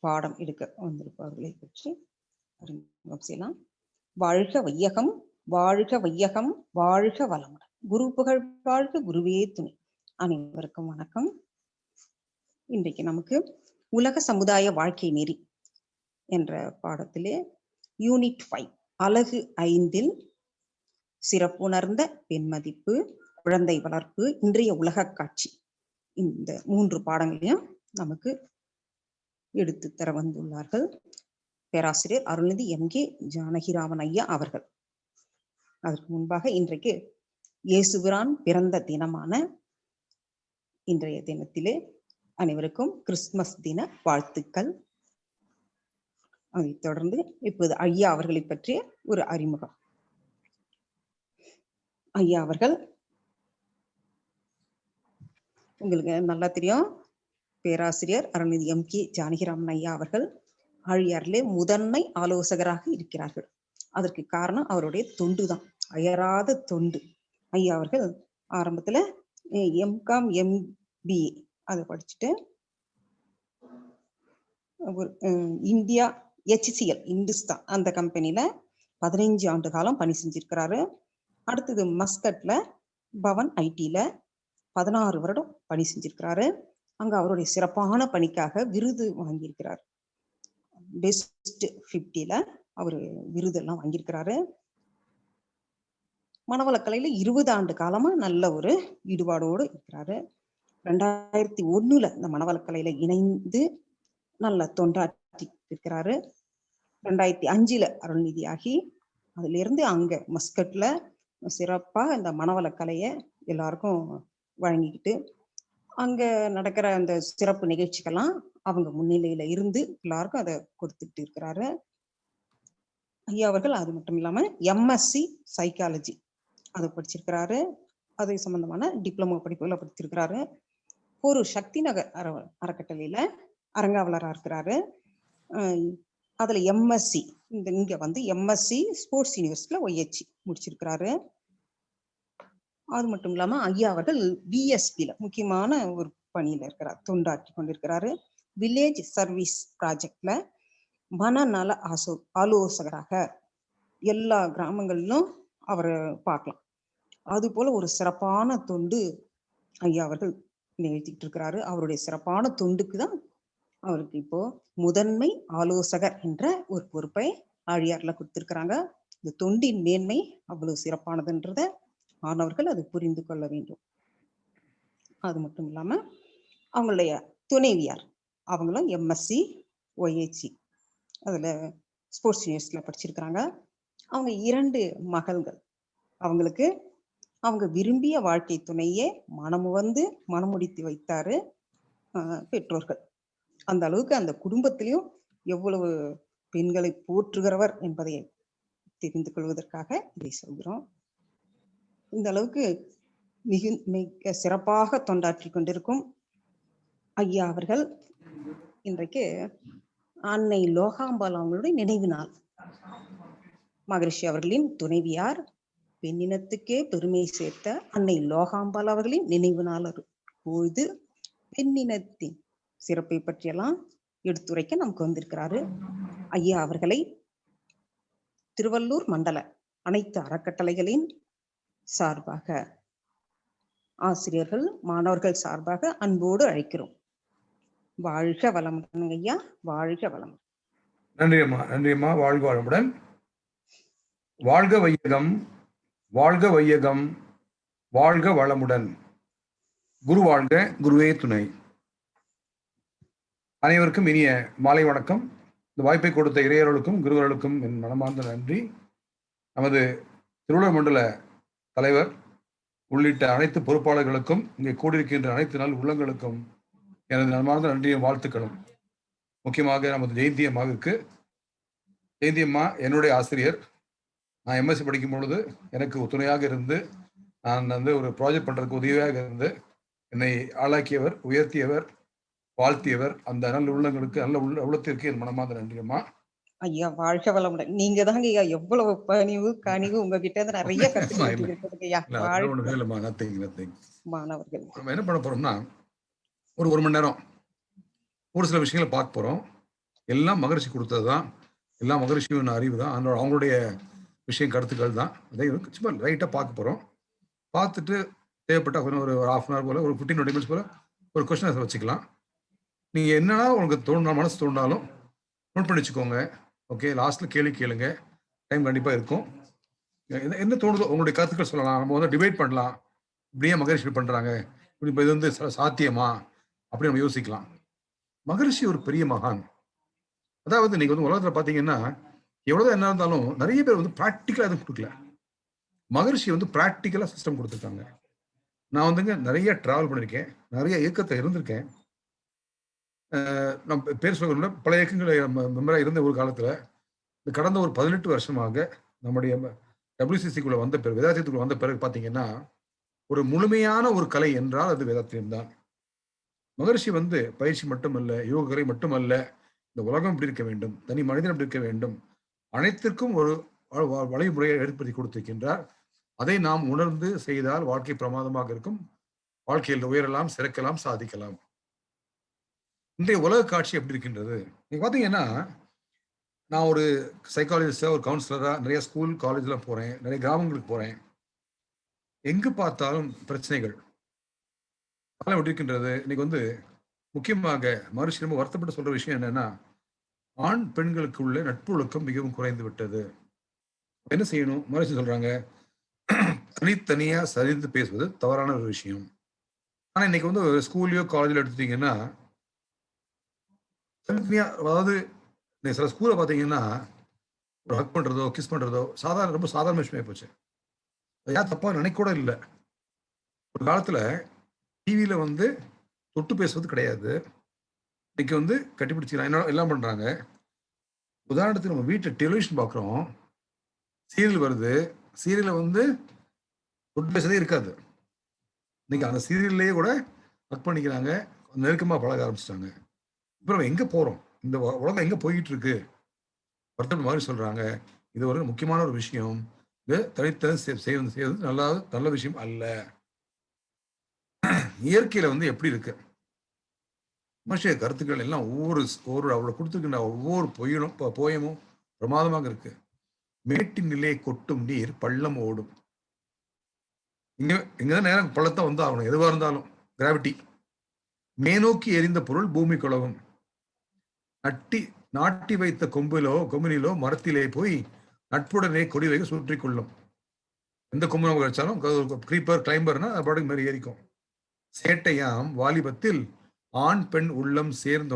பாடம் எடுக்க வந்திருப்பவர்களை பற்றி அறிமுகம் செய்யலாம். வாழ்க வையகம், வாழ்க வையகம், வாழ்க வளமுடன். குரு புகழ் வாழ்க, குருவே துணை. அனைவருக்கும் வணக்கம். இன்றைக்கு நமக்கு உலக சமுதாய வாழ்க்கை நெறி என்ற பாடத்திலே யூனிட் 5 அலகு 5 சிறப்புணர்ந்த பெண்மதிப்பு, குழந்தை வளர்ப்பு, இன்றைய உலக காட்சி, இந்த 3 பாடங்களையும் நமக்கு எடுத்து தர வந்துள்ளார்கள் பேராசிரியர் அருள்நிதி எம்.கே. ஜானகிராமன் ஐயா அவர்கள். அதற்கு முன்பாக இன்றைக்கு இயேசுபிரான் பிறந்த தினமான இன்றைய தினத்திலே அனைவருக்கும் கிறிஸ்துமஸ் தின வாழ்த்துக்கள். அதைத் தொடர்ந்து இப்போது ஐயா அவர்களை பற்றிய ஒரு அறிமுகம். ஐயா அவர்கள் உங்களுக்கு நல்லா தெரியும், பேராசிரியர் அருள்நிதி எம்.கே. ஜானகிராமன் ஐயா அவர்கள் ஆழியாரிலே முதன்மை ஆலோசகராக இருக்கிறார்கள். அதற்கு காரணம் அவருடைய தொண்டு தான், அயராத தொண்டு. ஐயா அவர்கள் ஆரம்பத்துல எம்காம் எம்பிஏ அதை படிச்சுட்டு இந்தியா HCL இந்துஸ்தான் அந்த கம்பெனில 15 ஆண்டு காலம் பணி செஞ்சிருக்கிறாரு. அடுத்தது மஸ்கட்ல பவன் ஐடில 16 வருடம் பணி செஞ்சிருக்கிறாரு. அங்க அவருடைய சிறப்பான பணிக்காக விருது வாங்கியிருக்கிறார். பெஸ்ட் 50ல அவரு விருதெல்லாம் வாங்கியிருக்கிறாரு. மனவளக்கலையில 20 ஆண்டு காலமா நல்ல ஒரு ஈடுபாடோடு இருக்கிறாரு. 2001 இந்த மனவளக்கலையில இணைந்து நல்ல தொண்டாற்றி இருக்கிறாரு. 2005 அருள்நிதியாகி அதுல இருந்து அங்க மஸ்கட்ல சிறப்பா இந்த மனவளக்கலையை எல்லாருக்கும் வழங்கிக்கிட்டு அங்க நடக்கிற அந்த சிறப்பு நிகழ்ச்சிக்கெல்லாம் அவங்க முன்னிலையில இருந்து எல்லாருக்கும் அதை கொடுத்துட்டு இருக்கிறாரு. ஐயா அவர்கள் அது மட்டும் இல்லாம MSc சைக்காலஜி அதை படிச்சிருக்கிறாரு. அது சம்பந்தமான டிப்ளமோ படிப்புகளை படிச்சிருக்கிறாரு. ஒரு சக்தி நகர் அறக்கட்டளையில அரங்காவலரா இருக்கிறாரு. அதுல MSc இங்க வந்து MSc ஸ்போர்ட்ஸ் யூனிவர்சிட்டியில OHC முடிச்சிருக்கிறாரு. அது மட்டும் இல்லாம ஐயா அவர்கள் VSPல முக்கியமான ஒரு பணியில இருக்கிறார், தொண்டாற்றி கொண்டிருக்கிறாரு. வில்லேஜ் சர்வீஸ் ப்ராஜெக்ட்ல மனநல ஆலோசகராக எல்லா கிராமங்களிலும் அவரை பார்க்கலாம். அது போல ஒரு சிறப்பான தொண்டு ஐயா அவர்கள் நிகழ்த்திட்டு இருக்கிறாரு. அவருடைய சிறப்பான தொண்டுக்கு தான் அவருக்கு இப்போ முதன்மை ஆலோசகர் என்ற ஒரு பொறுப்பை ஆழியார்ல கொடுத்திருக்கிறாங்க. இந்த தொண்டின் மேன்மை அவ்வளவு சிறப்பானதுன்றத மாணவர்கள் அது புரிந்து கொள்ள வேண்டும். அது மட்டும் இல்லாம அவங்களுடைய துணைவியார் அவங்களும் MSc OHC அதுல ஸ்போர்ட்ஸ் யூனிவர்சிட்டியில படிச்சிருக்கிறாங்க. அவங்க 2 மகள்கள். அவங்களுக்கு அவங்க விரும்பிய வாழ்க்கை துணையே மனமுடித்து வைத்தாரு பெற்றோர்கள். அந்த அளவுக்கு அந்த குடும்பத்திலையும் எவ்வளவு பெண்களை போற்றுகிறவர் என்பதை தெரிந்து கொள்வதற்காக இதை சொல்கிறோம். இந்த அளவுக்கு மிக சிறப்பாக தொண்டாற்றி கொண்டிருக்கும் ஐயா அவர்கள் இன்றைக்கு அன்னை லோகாம்பாள் அவங்களுடைய நினைவு நாள். மகரிஷி அவர்களின் துணைவியார், பெண்ணினத்துக்கே பெருமை சேர்த்த அன்னை லோகாம்பாள் அவர்களின் நினைவு நாள் பொழுது பெண்ணினத்தின் சிறப்பை பற்றியெல்லாம் எடுத்துரைக்க நமக்கு வந்திருக்கிறாரு. ஐயா அவர்களை திருவள்ளூர் மண்டல அனைத்து அறக்கட்டளைகளின் சார்பாக, ஆசிரியர்கள் மாணவர்கள் சார்பாக அன்போடு அழைக்கிறோம். வாழ்க வளமுடன் ஐயா, வாழ்க வளமுடன். நன்றி அம்மா, நன்றி அம்மா. வாழ்க வளமுடன். வாழ்க வையகம், வாழ்க வையகம், வாழ்க வளமுடன். குரு வாழ்க, குருவே துணை. அனைவருக்கும் இனிய மாலை வணக்கம். இந்த வாய்ப்பை கொடுத்த இறையர்களுக்கும் குருவர்களுக்கும் என் மனமார்ந்த நன்றி. நமது திருவள்ளூர் மண்டல தலைவர் உள்ளிட்ட அனைத்து பொறுப்பாளர்களுக்கும், இங்கே கூடியிருக்கின்ற அனைத்து நாள் உள்ளங்களுக்கும் எனது மனமார்ந்த நன்றியும் வாழ்த்துக்களும். முக்கியமாக நமது ஜெயந்தி அம்மாவிற்கு. ஜெயந்தி அம்மா என்னுடைய ஆசிரியர். நான் MSc படிக்கும் பொழுது எனக்கு துணையாக இருந்து, நான் வந்து ஒரு ப்ராஜெக்ட் பண்றதுக்கு உதவியாக இருந்து என்னை ஆளாக்கியவர், உயர்த்தியவர், வாழ்த்தியவர். அந்த நல்ல உள்ளங்களுக்கு, நல்ல உள்ளத்திற்கு என் மனமார்ந்த நன்றி அம்மா. ஐயா வாழ்க வளமுடன். நீங்க தாங்க ஐயா எவ்வளவு பணிவு கனிவு உங்ககிட்ட இருந்து நிறைய கத்துக்கிட்டு மாணவர்கள். நம்ம என்ன பண்ண போறோம்னா, ஒரு மணி நேரம் ஒரு சில விஷயங்களை பார்க்க போறோம். எல்லாம் மகரிஷி கொடுத்தது தான், எல்லாம் மகரிஷியின் அறிவு தான், அவங்களுடைய விஷயம் கருத்துக்கள் தான். அதை சும்மா ரைட்டாக பார்க்க போகிறோம். பார்த்துட்டு தேவைப்பட்ட ஒரு 1/2 போல, ஒரு 15-20 மினிட்ஸ் போல ஒரு கொஸ்டின் வச்சுக்கலாம். நீங்கள் என்னன்னா உங்களுக்கு மனசு தோணுனாலும் நோட் பண்ணி வச்சுக்கோங்க. ஓகே, லாஸ்ட்டில் கேள்வி கேளுங்க, டைம் கண்டிப்பாக இருக்கும். என்ன தோணுதோ உங்களுடைய கருத்துக்கள் சொல்லலாம். நம்ம வந்து டிபேட் பண்ணலாம். இப்படியே மகரிஷி பண்ணுறாங்க, இப்படி இது வந்து சாத்தியமா அப்படி நம்ம யோசிக்கலாம். மகரிஷி ஒரு பெரிய மகான். அதாவது நீங்க வந்து உலகத்துல பாத்தீங்கன்னா எவ்வளவுதான் என்ன இருந்தாலும் நிறைய பேர் வந்து ப்ராக்டிக்கலா எதுவும் கொடுக்கல. மகரிஷி வந்து ப்ராக்டிக்கலா சிஸ்டம் கொடுத்துருக்காங்க. நான் வந்துங்க நிறைய டிராவல் பண்ணியிருக்கேன், நிறைய இயக்கத்தை இருந்திருக்கேன். நம்ம பேர் சொல்ல பல இயக்கங்களை மெம்பரா இருந்த ஒரு காலத்துல கடந்த ஒரு 18 வருஷமாக நம்முடைய WCC-க்குள்ள வந்த பிறகு, வேதாத்தியத்துக்குள்ள வந்த பிறகு பாத்தீங்கன்னா ஒரு முழுமையான ஒரு கலை என்றால் அது வேதாத்தியம் தான். மகரிஷி வந்து பயிற்சி மட்டுமல்ல, யோகக்கலை மட்டுமல்ல, இந்த உலகம் எப்படி இருக்க வேண்டும், தனி மனிதன் எப்படி இருக்க வேண்டும், அனைத்திற்கும் ஒரு வழிமுறையை ஏற்படுத்தி கொடுத்திருக்கின்றார். அதை நாம் உணர்ந்து செய்தால் வாழ்க்கை பிரமாதமாக இருக்கும். வாழ்க்கையில் உயரலாம், சிறக்கலாம், சாதிக்கலாம். இன்றைய உலக காட்சி எப்படி இருக்கின்றது? நீங்க பாத்தீங்கன்னா நான் ஒரு சைக்காலஜிஸ்டா, ஒரு கவுன்சிலரா நிறைய ஸ்கூல் காலேஜ்லாம் போறேன், நிறைய கிராமங்களுக்கு போறேன். எங்கு பார்த்தாலும் பிரச்சனைகள் எப்படி இருக்கின்றது? இன்னைக்கு வந்து முக்கியமாக மகரிஷி ரொம்ப வருத்தப்பட்டு சொல்ற விஷயம் என்னன்னா, ஆண் பெண்களுக்கு உள்ள நட்பு ஒழுக்கம் மிகவும் குறைந்து விட்டது. என்ன செய்யணும்? மகரிஷி சொல்றாங்க, தனித்தனியா சரிந்து பேசுவது தவறான ஒரு விஷயம். ஆனா இன்னைக்கு வந்து ஒரு ஸ்கூல்லையோ காலேஜ்ல எடுத்துட்டீங்கன்னா, தனித்தனியா, அதாவது சில ஸ்கூல்ல பாத்தீங்கன்னா ஒரு ஹக் பண்றதோ, கிஸ் பண்றதோ ரொம்ப சாதாரண விஷயமா போச்சு. யார் தப்பா நினைக்க கூட இல்லை. ஒரு காலத்துல டிவியில வந்து தொட்டு பேசுவது கிடையாது. இன்னைக்கு வந்து கட்டிப்பிடிச்சுக்கிறாங்க, எல்லாம் பண்றாங்க. உதாரணத்துக்கு நம்ம வீட்டுல டெலிவிஷன் பாக்குறோம், சீரியல் வருது, சீரியல்ல வந்து தொட்டு பேசுறதே இருக்காது. இன்னைக்கு அந்த சீரியல்லையே கூட ஹக் பண்ணிக்கிறாங்க, நெருக்கமா பழக ஆரம்பிச்சிட்டாங்க. அப்புறம் எங்க போறோம்? இந்த உலகம் எங்க போயிட்டு இருக்கு? ஒருத்தர் மாதிரி சொல்றாங்க, இது ஒரு முக்கியமான ஒரு விஷயம். இது தனித்தனி செய்வது நல்ல விஷயம் அல்ல. இயற்கையில வந்து எப்படி இருக்கு? மனுஷ கருத்துக்கள் எல்லாம் ஒவ்வொரு அவளை கொடுத்துருக்கின்ற ஒவ்வொரு போயமும் பிரமாதமாக இருக்கு. மேட்டின் நிலையை கொட்டும் நீர் பள்ளம் ஓடும். இங்கதான் நேரம் பள்ளத்தான் வந்து ஆகணும், எதுவா இருந்தாலும். கிராவிட்டி. மேனோக்கி எரிந்த பொருள் பூமி குலவும். நாட்டி வைத்த கொம்பினிலோ மரத்திலே போய் நட்புடனே கொடி வைக்க சுற்றி கொள்ளும். எந்த கொம்பு நம்ம வச்சாலும் கிரீப்பர் கிளைம்பர்னா அது பாட்டுக்கு மாதிரி ஏறிக்கும். சேட்டையாம் வாலிபத்தில் ஆண் பெண் உள்ளம் சேர்ந்து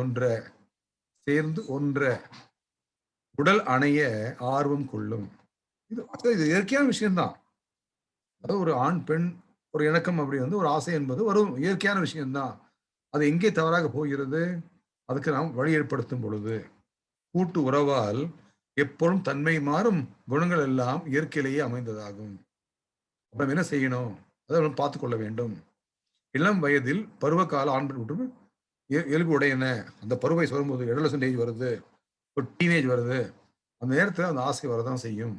ஒன்ற உடல் அணைய ஆர்வம் கொள்ளும். இது இயற்கையான விஷயம்தான். அதாவது ஒரு ஆண் பெண் ஒரு இணக்கம் அப்படி வந்து ஒரு ஆசை என்பது ஒரு இயற்கையான விஷயம்தான். அது எங்கே தவறாக போகிறது? அதுக்கு நாம் வழி ஏற்படுத்தும் பொழுது கூட்டு உறவால் எப்பொழுதும் தன்மை மாறும் குணங்கள் எல்லாம் இயற்கையிலேயே அமைந்ததாகும். அப்புறம் என்ன செய்யணும்? அதை பார்த்துக் கொள்ள வேண்டும். இளம் வயதில் பருவகால ஆண் பெண் விட்டு இயல்பு உடையன. அந்த பருவை சொல்லும்போது எடலசன்டேஜ் வருது, ஒரு டீனேஜ் வருது, அந்த நேரத்தில் அந்த ஆசை வரதான் செய்யும்.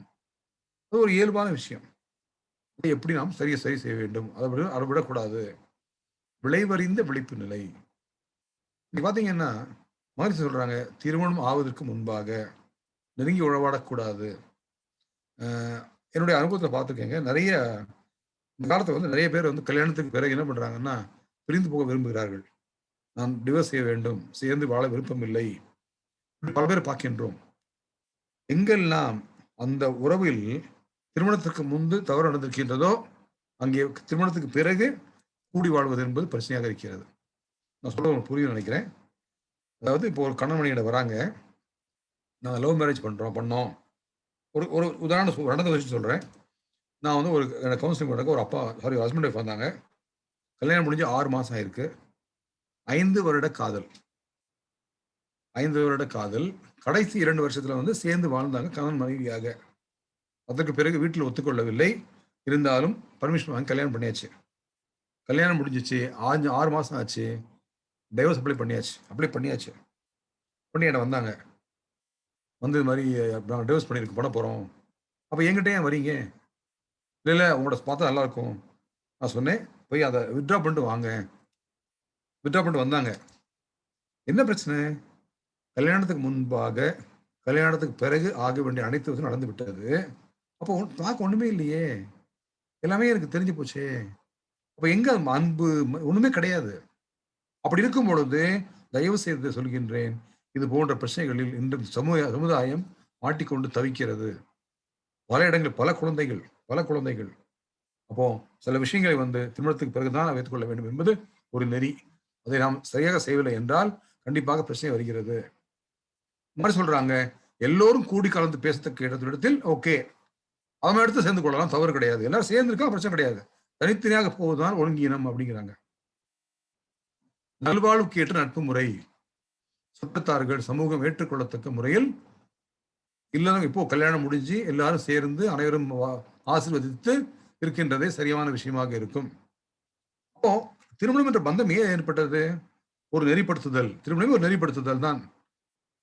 அது ஒரு இயல்பான விஷயம். அதை எப்படி நாம் சரி செய்ய வேண்டும், அதை விடக்கூடாது. விளைவறிந்த விழிப்பு நிலை. நீங்க பாத்தீங்கன்னா மகரிஷி சொல்றாங்க, திருமணம் ஆவதற்கு முன்பாக நெருங்கி உறவாடக்கூடாது. என்னுடைய அனுபவத்தில் பார்த்துருக்கேங்க, நிறைய இந்த காலத்துல வந்து நிறைய பேர் வந்து கல்யாணத்துக்கு பிறகு என்ன பண்றாங்கன்னா, பிரிந்து போக விரும்புகிறார்கள். நான் டிவோர்ஸ் செய்ய வேண்டும், சேர்ந்து வாழ விருப்பம் இல்லை, பல பேர் பார்க்கின்றோம். எங்கெல்லாம் அந்த உறவில் திருமணத்திற்கு முன்பு தவறு நடந்திருக்கின்றதோ, அங்கே திருமணத்துக்கு பிறகு கூடி வாழ்வது என்பது பிரச்சனையாக இருக்கிறது. நான் சொல்ல உங்களுக்கு புரியும் நினைக்கிறேன். அதாவது இப்போ ஒரு கணவனியிட வராங்க, நாங்கள் லவ் மேரேஜ் பண்ணோம். ஒரு உதாரணம் நடந்த விஷயம் சொல்றேன். நான் வந்து ஒரு கவுன்சிலிங் பண்ண ஒரு ஹஸ்பண்ட் ஒய்ஃப் வந்தாங்க. கல்யாணம் முடிஞ்சு 6 மாசம் ஆயிருக்கு. 5 வருட காதல். 5 வருட காதல். கடைசி 2 வருஷத்துல வந்து சேர்ந்து வாழ்ந்தாங்க கணவன் மனைவியாக. அதற்கு பிறகு வீட்டில் ஒத்துக்கொள்ளவில்லை. இருந்தாலும் பர்மிஷன் வாங்கி கல்யாணம் பண்ணியாச்சு. கல்யாணம் முடிஞ்சிச்சு, 6 மாசம் ஆச்சு. டைவர்ஸ் அப்ளை பண்ணியாச்சு. பண்ணி என்ன வந்தாங்க. வந்து இது மாதிரி நாங்கள் டைவர்ஸ் பண்ண போறோம். அப்போ என்கிட்ட ஏன் வரீங்க? இல்லை உங்களோட பார்த்தா நல்லா இருக்கும். நான் சொன்னேன், போய் அதை வித்ட்ரா பண்ணிட்டு வாங்க. வித்ட்ரா பண்ணிட்டு வந்தாங்க. என்ன பிரச்சனை? கல்யாணத்துக்கு முன்பாக, கல்யாணத்துக்கு பிறகு ஆக வேண்டிய அனைத்து விஷயம் நடந்து விட்டது. அப்போ பார்க்க ஒண்ணுமே இல்லையே. எல்லாமே எனக்கு தெரிஞ்சு போச்சே. அப்ப எங்க அன்பு ஒண்ணுமே கிடையாது. அப்படி இருக்கும் பொழுது, தயவு செய்து சொல்கின்றேன், இது போன்ற பிரச்சனைகளில் இன்று சமுதாயம் மாட்டிக்கொண்டு தவிக்கிறது. பல இடங்களில் பல குழந்தைகள். அப்போ சில விஷயங்களை திருமணத்துக்கு பிறகுதான் வைத்துக் கொள்ள வேண்டும் என்பது ஒரு நெறி. அதை நாம் சரியாக செய்யவில்லை என்றால் கண்டிப்பாக பிரச்சனை வருகிறது. மாதிரி சொல்றாங்க, எல்லோரும் கூடி கலந்து பேசத்தக்க இடத்தில் ஓகே, அவன் எடுத்து சேர்ந்து கொள்ளலாம், தவறு கிடையாது. எல்லாரும் சேர்ந்து இருக்கா பிரச்சனை கிடையாது. தனித்தனியாக போவதுதான் ஒழுங்கீனம் அப்படிங்கிறாங்க. நல்வாழ்வுக்கு ஏற்ற நட்பு முறை, சுற்றத்தார்கள் சமூகம் ஏற்றுக்கொள்ளத்தக்க முறையில் இல்லைன்னா இப்போ கல்யாணம் முடிஞ்சு எல்லாரும் சேர்ந்து அனைவரும் ஆசீர்வதித்து இருக்கின்றதே சரியான விஷயமாக இருக்கும். அப்போ திருமணம் என்ற பந்தம் ஏன் ஏற்பட்டது? ஒரு நெறிப்படுத்துதல். திருமணமே ஒரு நெறிப்படுத்துதல் தான்.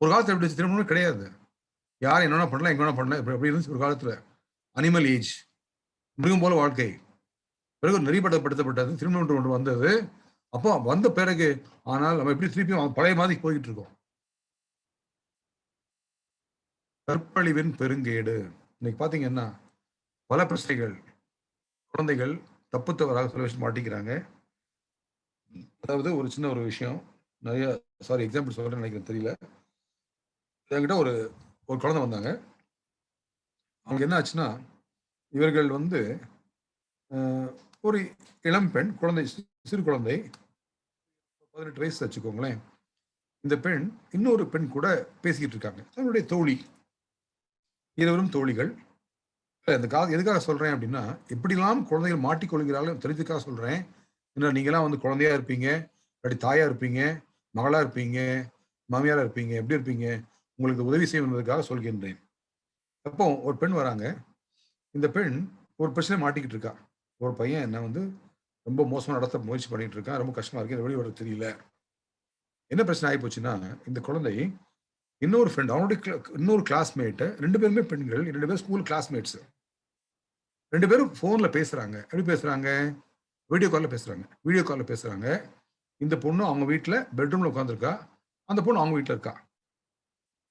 ஒரு காலத்துல எப்படி திருமணமே கிடையாது. யார் என்ன வேணா பண்ணலாம், எங்க வேணா பண்ணலாம். எப்படி இருந்துச்சு ஒரு காலத்துல? அனிமல் ஏஜ், மிருகம் போல வாழ்க்கை. பிறகு நெறிப்படுத்தப்பட்டது திருமணம் ஒன்று வந்தது. அப்போ வந்த பிறகு ஆனால் நம்ம எப்படி திருப்பியும் பழைய மாதிரி போய்கிட்டு இருக்கோம். கற்பழிவின் பெருங்கேடு. இன்னைக்கு பாத்தீங்கன்னா பல பிரச்சனைகள், குழந்தைகள் தப்பு தவறாக சில விஷயம் மாட்டிக்கிறாங்க. அதாவது ஒரு சின்ன ஒரு விஷயம், நிறைய எக்ஸாம்பிள் சொல்றேன்னு நினைக்கிறேன், தெரியல. என்கிட்ட ஒரு குழந்தை வந்தாங்க. அவங்க என்ன ஆச்சுன்னா, இவர்கள் ஒரு இளம் பெண் குழந்தை, சிறு குழந்தை, 18 வயசு வச்சுக்கோங்களேன். இந்த பெண் இன்னொரு பெண் கூட பேசிக்கிட்டு இருக்காங்க, தன்னுடைய தோழி, இருவரும் தோழிகள். இந்த எதுக்காக சொல்றேன் அப்படின்னா, எப்படிலாம் குழந்தைகள் மாட்டிக்கொள்கிறார்கள் தெரிஞ்சதுக்காக சொல்றேன். ஏன்னா நீங்களாம் குழந்தையா இருப்பீங்க, இல்லாட்டி தாயா இருப்பீங்க, மகளா இருப்பீங்க, மாமியாரா இருப்பீங்க, எப்படி இருப்பீங்க, உங்களுக்கு உதவி செய்யும் என்பதற்காக சொல்கின்றேன். அப்போ ஒரு பெண் வராங்க. இந்த பெண் ஒரு பிரச்சனை மாட்டிக்கிட்டு இருக்கா. ஒரு பையன் என்ன ரொம்ப மோசமா நடத்த முயற்சி பண்ணிட்டு இருக்கான், ரொம்ப கஷ்டமா இருக்கு, வெளியே வர தெரியல. என்ன பிரச்சனை ஆகி போச்சுன்னா, இந்த குழந்தை இன்னொரு ஃப்ரெண்ட், அவனுடைய இன்னொரு கிளாஸ்மேட், 2 பேருமே பெண்கள், 2 பேரும் ஸ்கூல் கிளாஸ்மேட்ஸ். 2 பேரும் போன்ல பேசுறாங்க. எப்படி பேசுறாங்க? வீடியோ கால்ல பேசுறாங்க. இந்த பொண்ணு அவங்க வீட்டுல பெட்ரூம்ல உட்கார்ந்துருக்கா, அந்த பொண்ணு அவங்க வீட்டுல இருக்கா.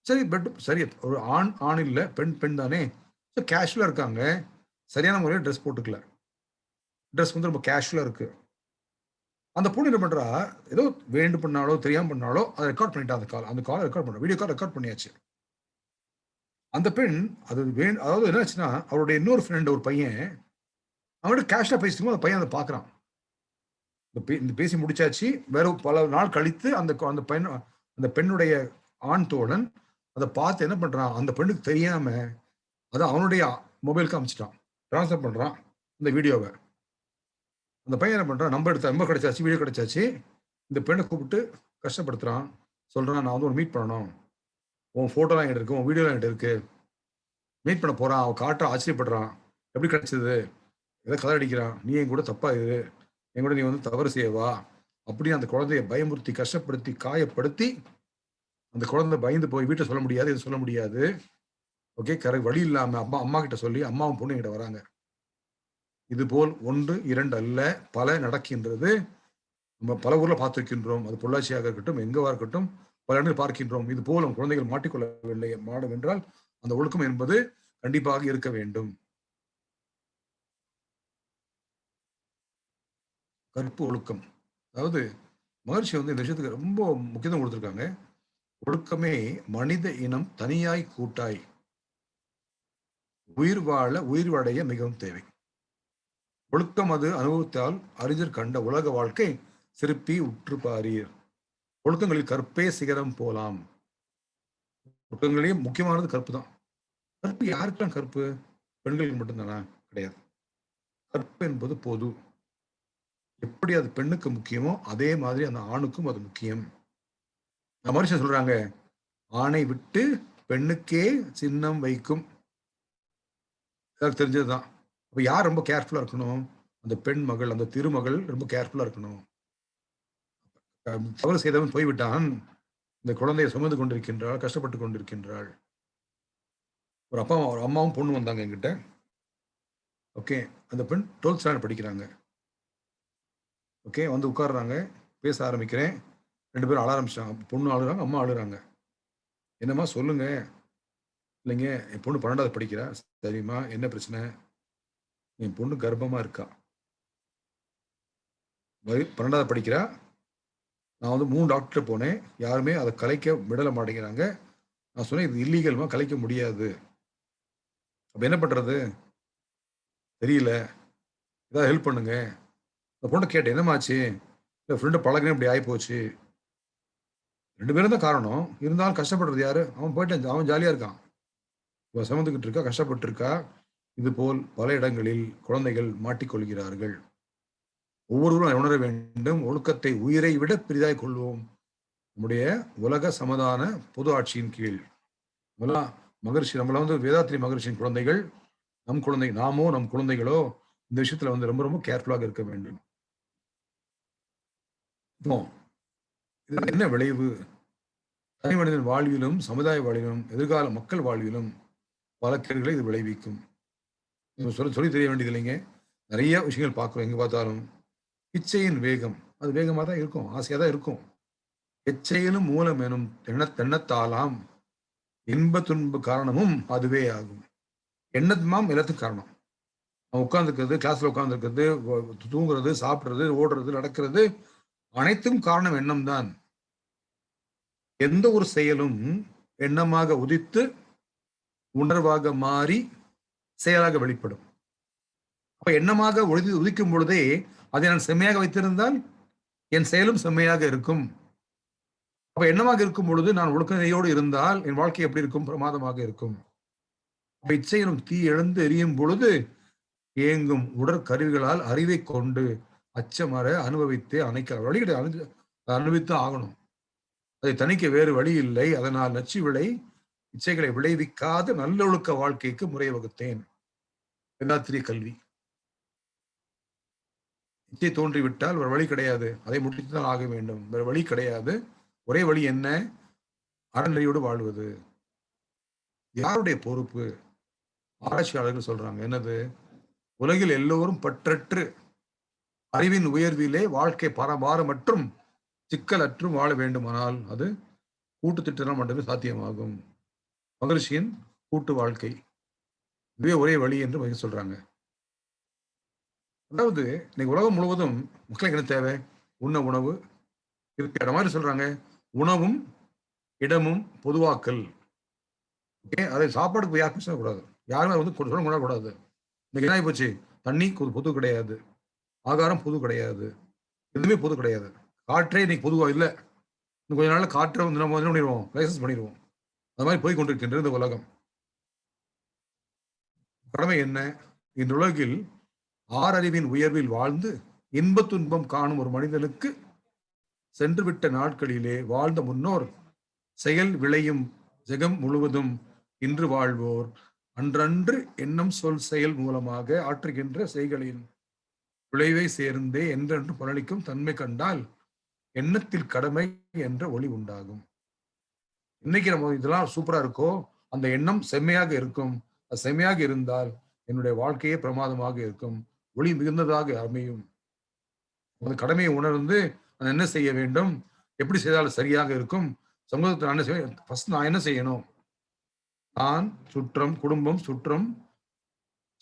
சரி, சரி, ஒரு ஆண் இல்ல, பெண் தானே, கேஷுவலா இருக்காங்க. சரியான முறையில் ட்ரெஸ் போட்டுக்கல. ட்ரெஸ் ரொம்ப கேஷுவலா இருக்கு. அந்த பொண்ணு என்ன பண்றா, ஏதோ வேண்டு பண்ணாலோ தெரியாம பண்ணாலோ அதை ரெக்கார்ட் பண்ணிட்டா. அந்த கால் ரெக்கார்ட் பண்ண, வீடியோ கால் ரெக்கார்ட் பண்ணியாச்சு. அந்த பெண் அதாவது என்னாச்சுன்னா, அவருடைய இன்னொரு ஃப்ரெண்ட், ஒரு பையன், அவங்ககிட்ட கேஷுவலா பேசிட்டு அந்த பையன் அதை பாக்குறான். இந்த பேசி முடிச்சாச்சு. வேற பல நாள் கழித்து அந்த பெண்ணுடைய ஆண் தோழன் அதை பார்த்து என்ன பண்றான், அந்த பெண்ணுக்கு தெரியாம அதை அவனுடைய மொபைலுக்கு அமைச்சிட்டான், டிரான்ஸ்ஃபர் பண்றான் இந்த வீடியோவை. அந்த பையன் என்ன பண்றான், நம்பர் கிடைச்சாச்சு, வீடியோ கிடைச்சாச்சு. இந்த பெண்ணை கூப்பிட்டு கஷ்டப்படுத்துறான். சொல்றான், நான் ஒரு மீட் பண்ணணும், உன் போட்டோலாம் என்கிட்ட இருக்கு, உன் வீடியோலாம் என்கிட்ட இருக்கு. மீட் பண்ண போறான். அவன் காட்ட ஆச்சரியப்படுறான். எப்படி கிடைச்சது, எதை கதை அடிக்கிறான், நீ என் கூட தப்பா இரு, என் கூட நீ தவறு செய்யவா அப்படின்னு அந்த குழந்தைய பயமுறுத்தி, கஷ்டப்படுத்தி, காயப்படுத்தி, அந்த குழந்தை பயந்து போய் வீட்டை சொல்ல முடியாது, எது சொல்ல முடியாது. ஓகே, வழி இல்லாம அம்மா கிட்ட சொல்லி அம்மாவும் பொண்ணு கிட்ட வராங்க. இது போல் 1, 2 அல்ல, பல நடக்கின்றது. நம்ம பல ஊர்ல பார்த்திருக்கின்றோம். அது பொள்ளாச்சியாக இருக்கட்டும், எங்கவா இருக்கட்டும், பல இடங்களில் பார்க்கின்றோம். இது போல் குழந்தைகள் மாட்டிக்கொள்ளவில்லை மாடும் என்றால் அந்த ஒழுக்கம் என்பது கண்டிப்பாக இருக்க வேண்டும். கற்பு ஒழுக்கம், அதாவது மகர்ஷி இந்த விஷயத்துக்கு ரொம்ப முக்கியத்துவம் கொடுத்திருக்காங்க. ஒழுக்கமே மனித இனம் தனியாய் கூட்டாய் உயிர் வாழ உயிர்வடைய மிகவும் தேவை. ஒழுக்கம் அது அனுபவத்தால் அறிஞர் கண்ட உலக வாழ்க்கை சிற்பி உற்று பாரீர். ஒழுக்கங்களில் கற்பே சிகரம் போலாம். ஒழுக்கங்களே முக்கியமானது கற்பு தான். கற்பு யாருக்கெல்லாம் கற்பு? பெண்களுக்கு மட்டும்தானா? கிடையாது. கற்பு என்பது பொது. எப்படி அது பெண்ணுக்கு முக்கியமோ அதே மாதிரி அந்த ஆணுக்கும் அது முக்கியம். மனுஷன் சொல்றாங்க, ஆணை விட்டு பெண்ணுக்கே சின்னம் வைக்கும். தெரிஞ்சதுதான். அப்ப யார் ரொம்ப கேர்ஃபுல்லா இருக்கணும்? அந்த பெண் மகள், அந்த திருமகள் ரொம்ப கேர்ஃபுல்லா இருக்கணும். தவறு செய்தவன் போய்விட்டான், இந்த குழந்தையை சுமந்து கொண்டிருக்கின்றாள், கஷ்டப்பட்டு கொண்டிருக்கின்றாள். ஒரு அம்மாவும் பொண்ணு வந்தாங்க என்கிட்ட. ஓகே, அந்த பெண் 12th ஸ்டாண்டர்ட் படிக்கிறாங்க. ஓகே, உட்கார்றாங்க, பேச ஆரம்பிக்கிறேன். 2 பேரும் அழ ஆரம்பிச்சிட்டாங்க. பொண்ணு அழுறாங்க, அம்மா அழுறாங்க. என்னம்மா சொல்லுங்க. இல்லைங்க, என் பொண்ணு 12வது படிக்கிறா. சரிம்மா, என்ன பிரச்சனை? என் பொண்ணு கர்ப்பமா இருக்கா. 12வது படிக்கிறா. நான் வந்து 3 டாக்டர் போனேன். யாருமே அதை கலைக்க விடல மாட்டேங்கிறாங்க. நான் சொன்னேன், இது இல்லீகல்மா, கலைக்க முடியாது. அப்ப என்ன பண்றது? தெரியல. ஏதாவது ஹெல்ப் பண்ணுங்க. அந்த பொண்ணை கேட்டேன், என்னமாச்சு? இல்லை, ஃப்ரெண்டு பழகினே இப்படி ஆகிப்போச்சு. 2 பேரும் தான் காரணம். இருந்தாலும் கஷ்டப்படுறது யாரு? அவன் போயிட்டான், அவன் ஜாலியா இருக்கான். இவ சுமந்துக்கிட்டு இருக்கா, கஷ்டப்பட்டு இருக்கா. இது போல் பல இடங்களில் குழந்தைகள் மாட்டிக்கொள்கிறார்கள். ஒவ்வொருவரும் உணர வேண்டும், ஒழுக்கத்தை உயிரை விட பெரிதாய் கொள்வோம். நம்முடைய உலக சமாதான பொது ஆட்சியின் கீழ் மகர்ஷி நம்மள வந்து வேதாத்ரி மகர்ஷியின் குழந்தைகள், நம் குழந்தை நாமோ நம் குழந்தைகளோ இந்த விஷயத்துல வந்து ரொம்ப ரொம்ப கேர்ஃபுல்லாக இருக்க வேண்டும். இப்போ இது என்ன விளைவு? தனி மனிதன் வாழ்விலும் சமுதாய வாழ்விலும் எதிர்கால மக்கள் வாழ்விலும் பல கேள்விகளை இது விளைவிக்கும். சொல்லி தெரிய வேண்டியது இல்லைங்க. நிறைய விஷயங்கள் பார்க்கிறோம். எங்க பார்த்தாலும் இச்சையின் வேகம், அது வேகமா தான் இருக்கும், ஆசையா தான் இருக்கும். எச்சையிலும் மூலம் எனும் தென்னத்தாலாம் இன்ப துன்ப காரணமும் அதுவே ஆகும். எண்ணத்துமாம் எல்லாத்துக்கும் காரணம். அவன் உட்கார்ந்துருக்கிறது, கிளாஸ்ல உட்கார்ந்துருக்கிறது, தூங்குறது, சாப்பிடுறது, ஓடுறது, நடக்கிறது, அனைத்தும் காரணம் எண்ணம் தான். எந்த ஒரு செயலும் எண்ணமாக உதித்து உணர்வாக மாறி செயலாக வெளிப்படும். அப்ப எண்ணமாக உதிக்கும் பொழுதே அதை நான் செம்மையாக வைத்திருந்தால் என் செயலும் செம்மையாக இருக்கும். அப்ப எண்ணமாக இருக்கும் பொழுது நான் ஒழுக்கத்தையோடு இருந்தால் என் வாழ்க்கை எப்படி இருக்கும்? பிரமாதமாக இருக்கும். அப்ப இச்சையிலும் தீ எழுந்து எரியும் பொழுது இயங்கும் உடற்கருவிகளால் அறிவை கொண்டு அச்சமற அனுபவித்து அணைக்க வழி கிடையாது, அனுபவித்து ஆகணும். அதை தணிக்க வேறு வழி இல்லை. அதனால் நச்சு விளை இச்சைகளை விளைவிக்காத நல்லொழுக்க வாழ்க்கைக்கு முறை வகுத்தேன். வேதாத்திரிய கல்வி. இச்சை தோன்றிவிட்டால் ஒரு வழி கிடையாது, அதை முடித்துதான் ஆக வேண்டும். வேற வழி கிடையாது. ஒரே வழி என்ன? அறநெறியோடு வாழ்வது. யாருடைய பொறுப்பு? ஆராய்ச்சியாளர்கள் சொல்றாங்க, என்னது? உலகில் எல்லோரும் பற்றற்று அறிவின் உயர்விலே வாழ்க்கை பரபாரம் மற்றும் சிக்கலற்றும் வாழ வேண்டுமானால் அது கூட்டு திட்டம் மட்டுமே சாத்தியமாகும். மகரிஷியின் கூட்டு வாழ்க்கை, இதுவே ஒரே வழி என்று சொல்றாங்க. அதாவது இன்னைக்கு உலகம் முழுவதும் மக்களுக்கு என்ன தேவை? உண்ண உணவு, இருக்க இடம் மாதிரி சொல்றாங்க. உணவும் இடமும் பொதுவாக்கல். அதை சாப்பாடுக்கு யாருக்கும் சொல்லக்கூடாது, யாருமே வந்து சொல்லக்கூடாது. இன்னைக்கு என்ன போச்சு? தண்ணி பொது கிடையாது, ஆகாரம் பொது கிடையாது, எதுவுமே பொது கிடையாது. காற்றே இன்னைக்கு பொதுவா இல்லை. இன்னும் கொஞ்ச நாள் காற்றை வந்து நம்ம என்ன பண்ணிடுவோம்? லைசன்ஸ் பண்ணிடுவோம். அது மாதிரி போய் கொண்டிருக்கின்ற இந்த உலகம். கடமை என்ன? இந்த உலகில் ஆறறிவின் உயர்வில் வாழ்ந்து இன்ப துன்பம் காணும் ஒரு மனிதனுக்கு சென்றுவிட்ட நாட்களிலே வாழ்ந்த முன்னோர் செயல் விளையும் ஜெகம் முழுவதும் இன்று வாழ்வோர் அன்றன்று எண்ணம் சொல் செயல் மூலமாக ஆற்றுகின்ற செய்களின் விளைவை சேர்ந்தே என்றென்று பலனிக்கும் தன்மை கண்டால் எண்ணத்தில் கடமை என்ற ஒளி உண்டாகும். இன்னைக்கு நம்ம இதெல்லாம் சூப்பரா இருக்கோ, அந்த எண்ணம் செம்மையாக இருக்கும். அது செம்மையாக இருந்தால் என்னுடைய வாழ்க்கையே பிரமாதமாக இருக்கும், ஒளி மிகுந்ததாக அமையும். அந்த கடமையை உணர்ந்து நான் என்ன செய்ய வேண்டும், எப்படி செய்தாலும் சரியாக இருக்கும், சமூகத்தில் என்ன செய்ய, ஃபர்ஸ்ட் நான் என்ன செய்யணும்? நான், சுற்றம், குடும்பம், சுற்றம்,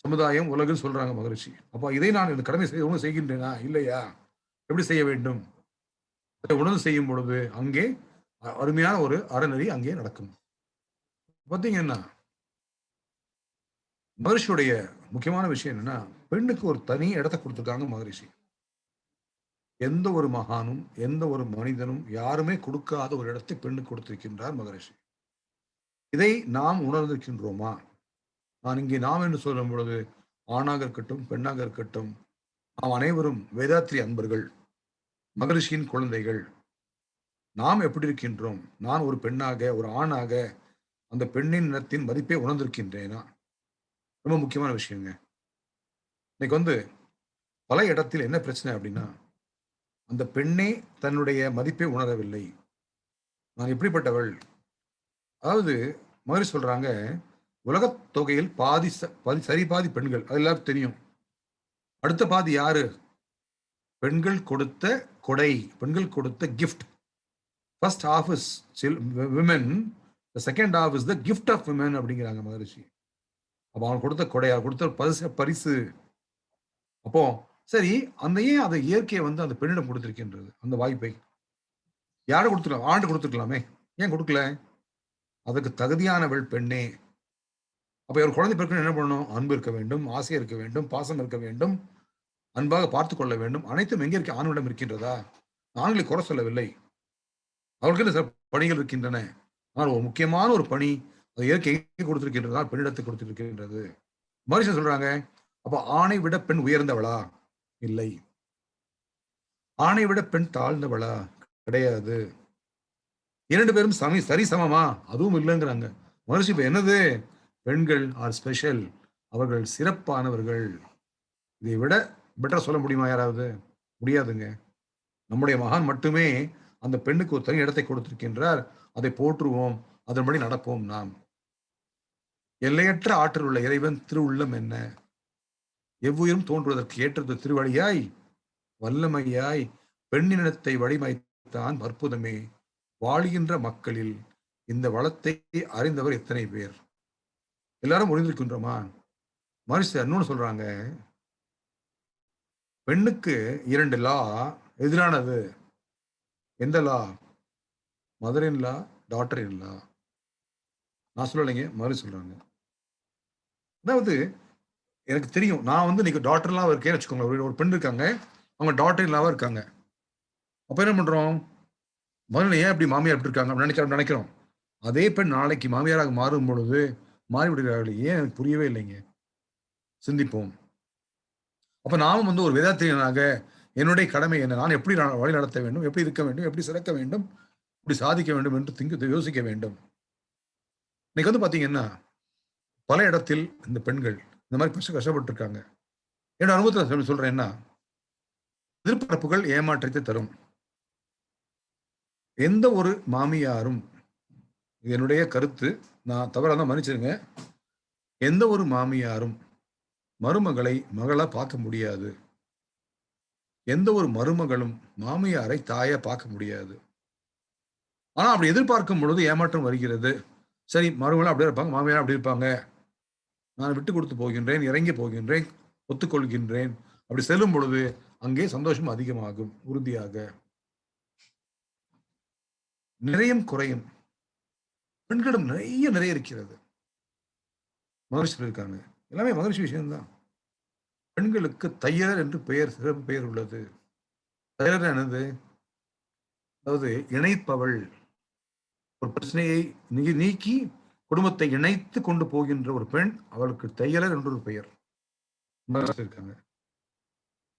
சமுதாயம், உலகம் சொல்றாங்க மகரிஷி. அப்ப இதை நான் இந்த கடமை செய்கின்றேனா இல்லையா? எப்படி செய்ய வேண்டும்? அதை உணர்ந்து செய்யும் பொழுது அங்கே அருமையான ஒரு அறநெறி அங்கே நடக்கும். பார்த்தீங்கன்னா மகரிஷியுடைய முக்கியமான விஷயம் என்னன்னா, பெண்ணுக்கு ஒரு தனி இடத்தை கொடுத்துருக்காங்க மகரிஷி. எந்த ஒரு மகானும் எந்த ஒரு மனிதனும் யாருமே கொடுக்காத ஒரு இடத்தை பெண்ணுக்கு கொடுத்திருக்கின்றார் மகரிஷி. இதை நாம் உணர்ந்திருக்கின்றோமா? நான் இங்கே நாம் என்று சொல்லும் பொழுது ஆணாக இருக்கட்டும் பெண்ணாக இருக்கட்டும், நாம் அனைவரும் வேதாத்ரி அன்பர்கள், மகரிஷியின் குழந்தைகள். நாம் எப்படி இருக்கின்றோம்? நான் ஒரு பெண்ணாக ஒரு ஆணாக அந்த பெண்ணின் இனத்தின் மதிப்பை உணர்ந்திருக்கின்றேனா? ரொம்ப முக்கியமான விஷயங்க. இன்னைக்கு வந்து பல இடத்தில் என்ன பிரச்சனை அப்படின்னா, அந்த பெண்ணே தன்னுடைய மதிப்பை உணரவில்லை. நான் எப்படிப்பட்டவள்? அதாவது மகரிஷி சொல்றாங்க, உலக தொகையில் பாதி சரி பாதி பெண்கள், அது எல்லாருக்கும் தெரியும். அடுத்த பாதி யாரு? பெண்கள் கொடுத்த கொடை, பெண்கள் கொடுத்த gift. First half is women, second half is the gift of women அப்படிங்கிறாங்க மகரிஷி. அப்போ அவன் கொடுத்த கொடையா கொடுத்த பரிசு. அப்போ சரி, அந்த ஏன் அதை இயற்கையை வந்து அந்த பெண்ணிடம் கொடுத்திருக்கின்றது அந்த வாய்ப்பை? யாரும் கொடுத்துக்கலாம், ஆண்டு கொடுத்துருக்கலாமே, ஏன் கொடுக்கல? அதுக்கு தகுதியானவள் பெண்ணே. அப்ப ஒரு குழந்தை பிறக்கணும் என்ன பண்ணணும்? அன்பு இருக்க வேண்டும், ஆசை இருக்க வேண்டும், பாசம் இருக்க வேண்டும், அன்பாக பார்த்துக் கொள்ள வேண்டும். அனைத்தும் எங்கே இருக்க? ஆண்களிடம் இருக்கின்றதா? ஆண்களை குறை சொல்லவில்லை, அவர்களுக்கு சில பணிகள் இருக்கின்றன. ஆனால் ஒரு முக்கியமான ஒரு பணி அது இயற்கை கொடுத்திருக்கின்றதா? பெண்ணிடத்தை கொடுத்திருக்கின்றது. மனுஷன் சொல்றாங்க, அப்ப ஆணை விட பெண் உயர்ந்தவளா? இல்லை. ஆணை விட பெண் தாழ்ந்தவளா? கிடையாது. இரண்டு பேரும் சரி சமமா? அதுவும் இல்லைங்கிறாங்க. மனுஷன் இப்ப என்னது? பெண்கள் ஆர் ஸ்பெஷல், அவர்கள் சிறப்பானவர்கள். இதை விட பெட்டரா சொல்ல முடியுமா யாராவது? முடியாதுங்க. நம்முடைய மகான் மட்டுமே அந்த பெண்ணுக்கு ஒரு தனி இடத்தை கொடுத்திருக்கின்றார். அதை போற்றுவோம், அதன்படி நடப்போம். நாம் எல்லையற்ற ஆற்றல் உள்ள இறைவன் திருவுள்ளம் என்ன? எவ்வுயிரும் தோன்றுவதற்கு ஏற்றது திருவழியாய் வல்லமையாய் பெண்ணினத்தை வடிமைத்தான் அற்புதமே. வாழுகின்ற மக்களில் இந்த வளத்தை அறிந்தவர் எத்தனை பேர்? எல்லாரும் முடிந்திருக்கின்றோமா? மனுஷன் இன்னொன்னு சொல்றாங்க, பெண்ணுக்கு 2 லா எதிரானது. எந்த லா? Mother in law, daughter in லா. நான் சொல்லலைங்க, மறு சொல்றாங்க. அதாவது எனக்கு தெரியும், நான் வந்து இன்னைக்கு டாட்டர்லாம் இருக்கேன்னு வச்சுக்கோங்க. ஒரு பெண் இருக்காங்க, அவங்க டாட்டர் இல்லாவா இருக்காங்க. அப்ப என்ன பண்றோம்? முதல்ல ஏன் இப்படி மாமியார் எப்படி இருக்காங்க நினைக்கிறோம். அதே பெண் நாளைக்கு மாமியாராக மாறும் பொழுது மாறிவிடுகிறார்கள். ஏன் எனக்கு புரியவே இல்லைங்க. சிந்திப்போம். அப்ப நாமும் வந்து ஒரு வேதாத்திரியனாக என்னுடைய கடமை என்ன? நான் எப்படி வழி நடத்த வேண்டும், எப்படி இருக்க வேண்டும், எப்படி சிறக்க வேண்டும், எப்படி சாதிக்க வேண்டும் என்று யோசிக்க வேண்டும். இன்னைக்கு வந்து பாத்தீங்கன்னா பல இடத்தில் இந்த பெண்கள் இந்த மாதிரி கஷ்டப்பட்டு இருக்காங்க. என்னோட அனுபவத்தில் சொல்றேன், என்ன எதிர்பார்ப்புகள் ஏமாற்றத்தை தரும். எந்த ஒரு மாமியாரும், என்னுடைய கருத்து, நான் தவறாக தான் மன்னிச்சிருங்க, எந்த ஒரு மாமியாரும் மருமகளை மகளா பார்க்க முடியாது. எந்த ஒரு மருமகளும் மாமியாரை தாயா பார்க்க முடியாது. ஆனா அப்படி எதிர்பார்க்கும் பொழுது ஏமாற்றம் வருகிறது. சரி, மருமகளும் அப்படியே இருப்பாங்க, மாமியாரும் அப்படி இருப்பாங்க, நான் விட்டு கொடுத்து போகின்றேன், இறங்கி போகின்றேன், ஒத்துக்கொள்கின்றேன். அப்படி செல்லும் பொழுது அங்கே சந்தோஷம் அதிகமாகும். உறுதியாக நிறையும் குறையும். பெண்களிடம் நிறைய இருக்கிறது. மகரிஷி இருக்காங்க, எல்லாமே மகரிஷி விஷயம்தான். பெண்களுக்கு தையலர் என்று பெயர், சிறப்பு பெயர் உள்ளது. தையலர் என்னது? அதாவது இணைப்பவள். ஒரு பிரச்சனையை நீக்கி குடும்பத்தை இணைத்து கொண்டு போகின்ற ஒரு பெண், அவளுக்கு தையலர் என்று ஒரு பெயர் இருக்காங்க.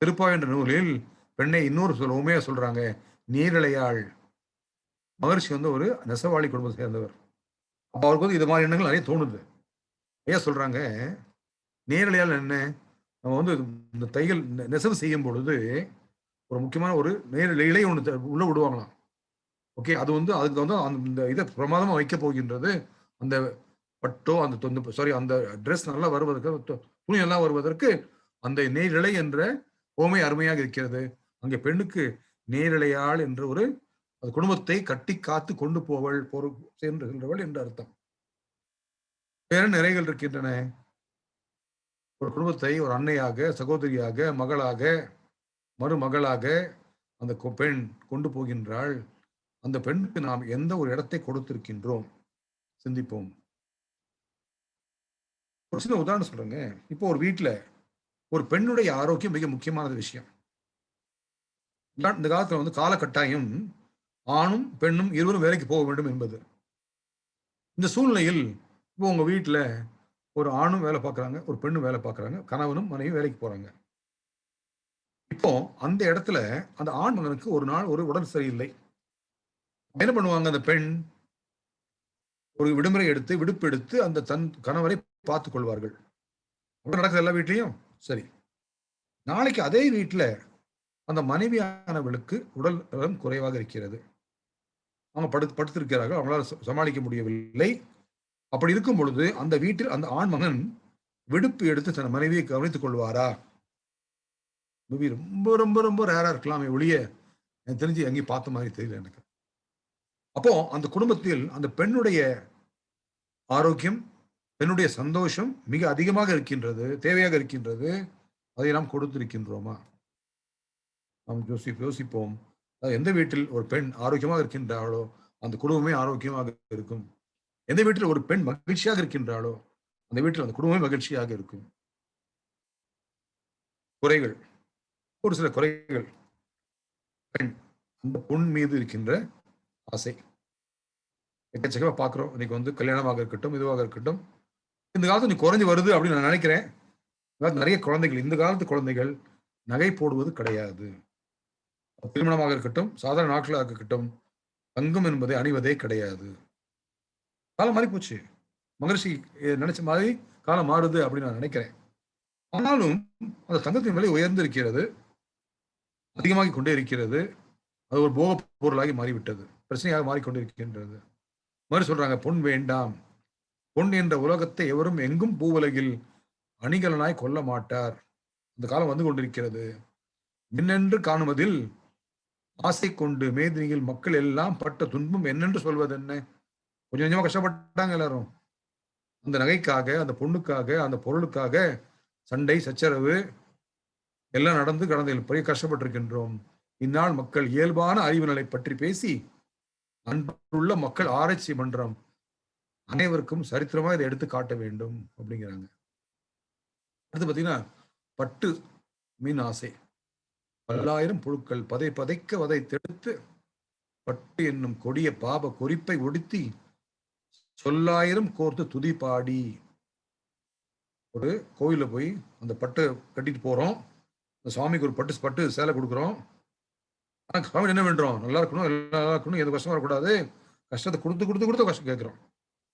திருப்பா என்ற நூலில் பெண்ணை இன்னொரு உண்மையா சொல்றாங்க, நீரிழையாள். மகரிஷி வந்து ஒரு நெசவாளி குடும்பத்தை சேர்ந்தவர். அப்ப அவருக்கு வந்து இது மாதிரி எண்ணங்கள் நிறைய தோணுது. ஐயா சொல்றாங்க, நேரலையால் என்ன? நம்ம வந்து இந்த தையல் நெசவு செய்யும் பொழுது ஒரு முக்கியமான ஒரு இலை ஒன்று உள்ள விடுவாங்களாம். ஓகே, அது வந்து அதுக்கு வந்து அந்த இதை பிரமாதமா வைக்க போகின்றது. அந்த பட்டோ அந்த சாரி அந்த ட்ரெஸ் நல்லா வருவதற்கு, துணி நல்லா வருவதற்கு அந்த நேரிழை என்ற ஓமை அருமையாக இருக்கிறது. அங்கே பெண்ணுக்கு நேரிழையாள் என்ற ஒரு அது குடும்பத்தை கட்டி காத்து கொண்டு போவள், சென்றவள் என்று அர்த்தம். வேற நிறைகள் இருக்கின்றன. ஒரு குடும்பத்தை ஒரு அன்னையாக, சகோதரியாக, மகளாக, மருமகளாக அந்த பெண் கொண்டு போகின்றாள். அந்த பெண்ணுக்கு நாம் எந்த ஒரு இடத்தை கொடுத்திருக்கின்றோம்? சிந்திப்போம். ஒரு சின்ன உதாரணம் சொல்றேங்க. இப்போ ஒரு வீட்டுல ஒரு பெண்ணுடைய ஆரோக்கியம் மிக முக்கியமான விஷயம். இந்த காலத்துல வந்து காலகட்டாயம் ஆணும் பெண்ணும் இருவரும் வேலைக்கு போக வேண்டும் என்பது. இந்த சூழ்நிலையில் இப்போ உங்க வீட்டுல ஒரு ஆணும் வேலை பார்க்குறாங்க, ஒரு பெண்ணும் வேலை பார்க்குறாங்க, கணவனும் மனைவியும் வேலைக்கு போறாங்க. இப்போ அந்த இடத்துல அந்த ஆண் மகனுக்கு ஒரு நாள் ஒரு உடல் சரியில்லை. என்ன பண்ணுவாங்க? அந்த பெண் ஒரு விடுமுறை எடுத்து, விடுப்பு எடுத்து அந்த தன் கணவரை பார்த்துக் கொள்வார்கள். நடக்குது எல்லா வீட்லையும். சரி, நாளைக்கு அதே வீட்டுல அந்த மனைவியானவளுக்கு உடல் நலம் குறைவாக இருக்கிறது. அவங்க படுத்திருக்கிறார்கள், அவங்களால சமாளிக்க முடியவில்லை. அப்படி இருக்கும் பொழுது அந்த வீட்டில் அந்த ஆண் மகன் விடுப்பு எடுத்து தன் மனைவியை கவனித்துக் கொள்வாரா? ரொம்ப ரொம்ப ரொம்ப ரேரா இருக்கலாமே ஒழிய, எனக்கு தெரிஞ்சு எங்கேயும் பார்த்த மாதிரி தெரியல எனக்கு. அப்போ அந்த குடும்பத்தில் அந்த பெண்ணுடைய ஆரோக்கியம், பெண்ணுடைய சந்தோஷம் மிக அதிகமாக இருக்கின்றது, தேவையாக இருக்கின்றது. அதை நாம் கொடுத்திருக்கின்றோமா? நாம் யோசிப்போம். எந்த வீட்டில் ஒரு பெண் ஆரோக்கியமாக இருக்கின்றாளோ அந்த குடும்பமே ஆரோக்கியமாக இருக்கும். எந்த வீட்டில் ஒரு பெண் மகிழ்ச்சியாக இருக்கின்றாளோ அந்த வீட்டில் அந்த குடும்பமே மகிழ்ச்சியாக இருக்கும். குறைகள், ஒரு சில குறைகள். பெண், அந்த பொன் மீது இருக்கின்ற ஆசை எக்கச்சக்கமா பாக்குறோம். இன்னைக்கு கல்யாணமாக இருக்கட்டும், இதுவாக இருக்கட்டும், இந்த காலத்துல நீ குறைஞ்சு வருது அப்படின்னு நான் நினைக்கிறேன். நிறைய குழந்தைகள், இந்த காலத்து குழந்தைகள் நகை போடுவது கிடையாது. திருமணமாக இருக்கட்டும், சாதாரண நாட்களாக இருக்கட்டும், தங்கம் என்பதை அணிவதே கிடையாது. காலம் மாறி போச்சு. மகரிஷி நினைச்ச மாதிரி காலம் மாறுது அப்படின்னு நான் நினைக்கிறேன். ஆனாலும் அந்த தங்கத்தின் விலை உயர்ந்து இருக்கிறது, அதிகமாகி கொண்டே இருக்கிறது. அது ஒரு போக பொருளாகி மாறிவிட்டது, பிரச்சனையாக மாறிக்கொண்டிருக்கின்றது. மாதிரி சொல்றாங்க, பொன் வேண்டாம், பொன் என்ற உலகத்தை எவரும் எங்கும் பூவுலகில் அணிகலனாய் கொள்ள மாட்டார். அந்த காலம் வந்து கொண்டிருக்கிறது. மின்னென்று காணுவதில் ஆசை கொண்டு மேதினியில் மக்கள் எல்லாம் பட்ட துன்பம் என்னென்று சொல்வது என்ன? கொஞ்சம் கொஞ்சமா கஷ்டப்பட்டாங்க எல்லாரும். அந்த நகைக்காக, அந்த பொண்ணுக்காக, அந்த பொருளுக்காக சண்டை சச்சரவு எல்லாம் நடந்து கடந்த பெரிய கஷ்டப்பட்டிருக்கின்றோம். இந்நாள் மக்கள் இயல்பான அறிவு நிலை பற்றி பேசி அன்புள்ள மக்கள் ஆராய்ச்சி மன்றம் அனைவருக்கும் சரித்திரமா இதை எடுத்து காட்ட வேண்டும் அப்படிங்கிறாங்க. அடுத்து பாத்தீங்கன்னா, பட்டு மீன் ஆசை. பல்லாயிரம் புழுக்கள் பதை பதைக்க வதை தெடுத்து பட்டு என்னும் கொடிய பாப குறிப்பை ஒடுத்தி சொல்லாயிரம் கோர்த்து துதி பாடி. ஒரு கோயில போய் அந்த பட்டு கட்டிட்டு போறோம், அந்த சுவாமிக்கு ஒரு பட்டு சேலை கொடுக்குறோம். ஆனா சுவாமி என்ன பண்றோம்? நல்லா இருக்கணும், நல்லா இருக்கணும், எது கஷ்டம் வரக்கூடாது, கஷ்டத்தை கொடுத்து கொடுத்து கொடுத்து கஷ்டம் கேட்கிறோம்.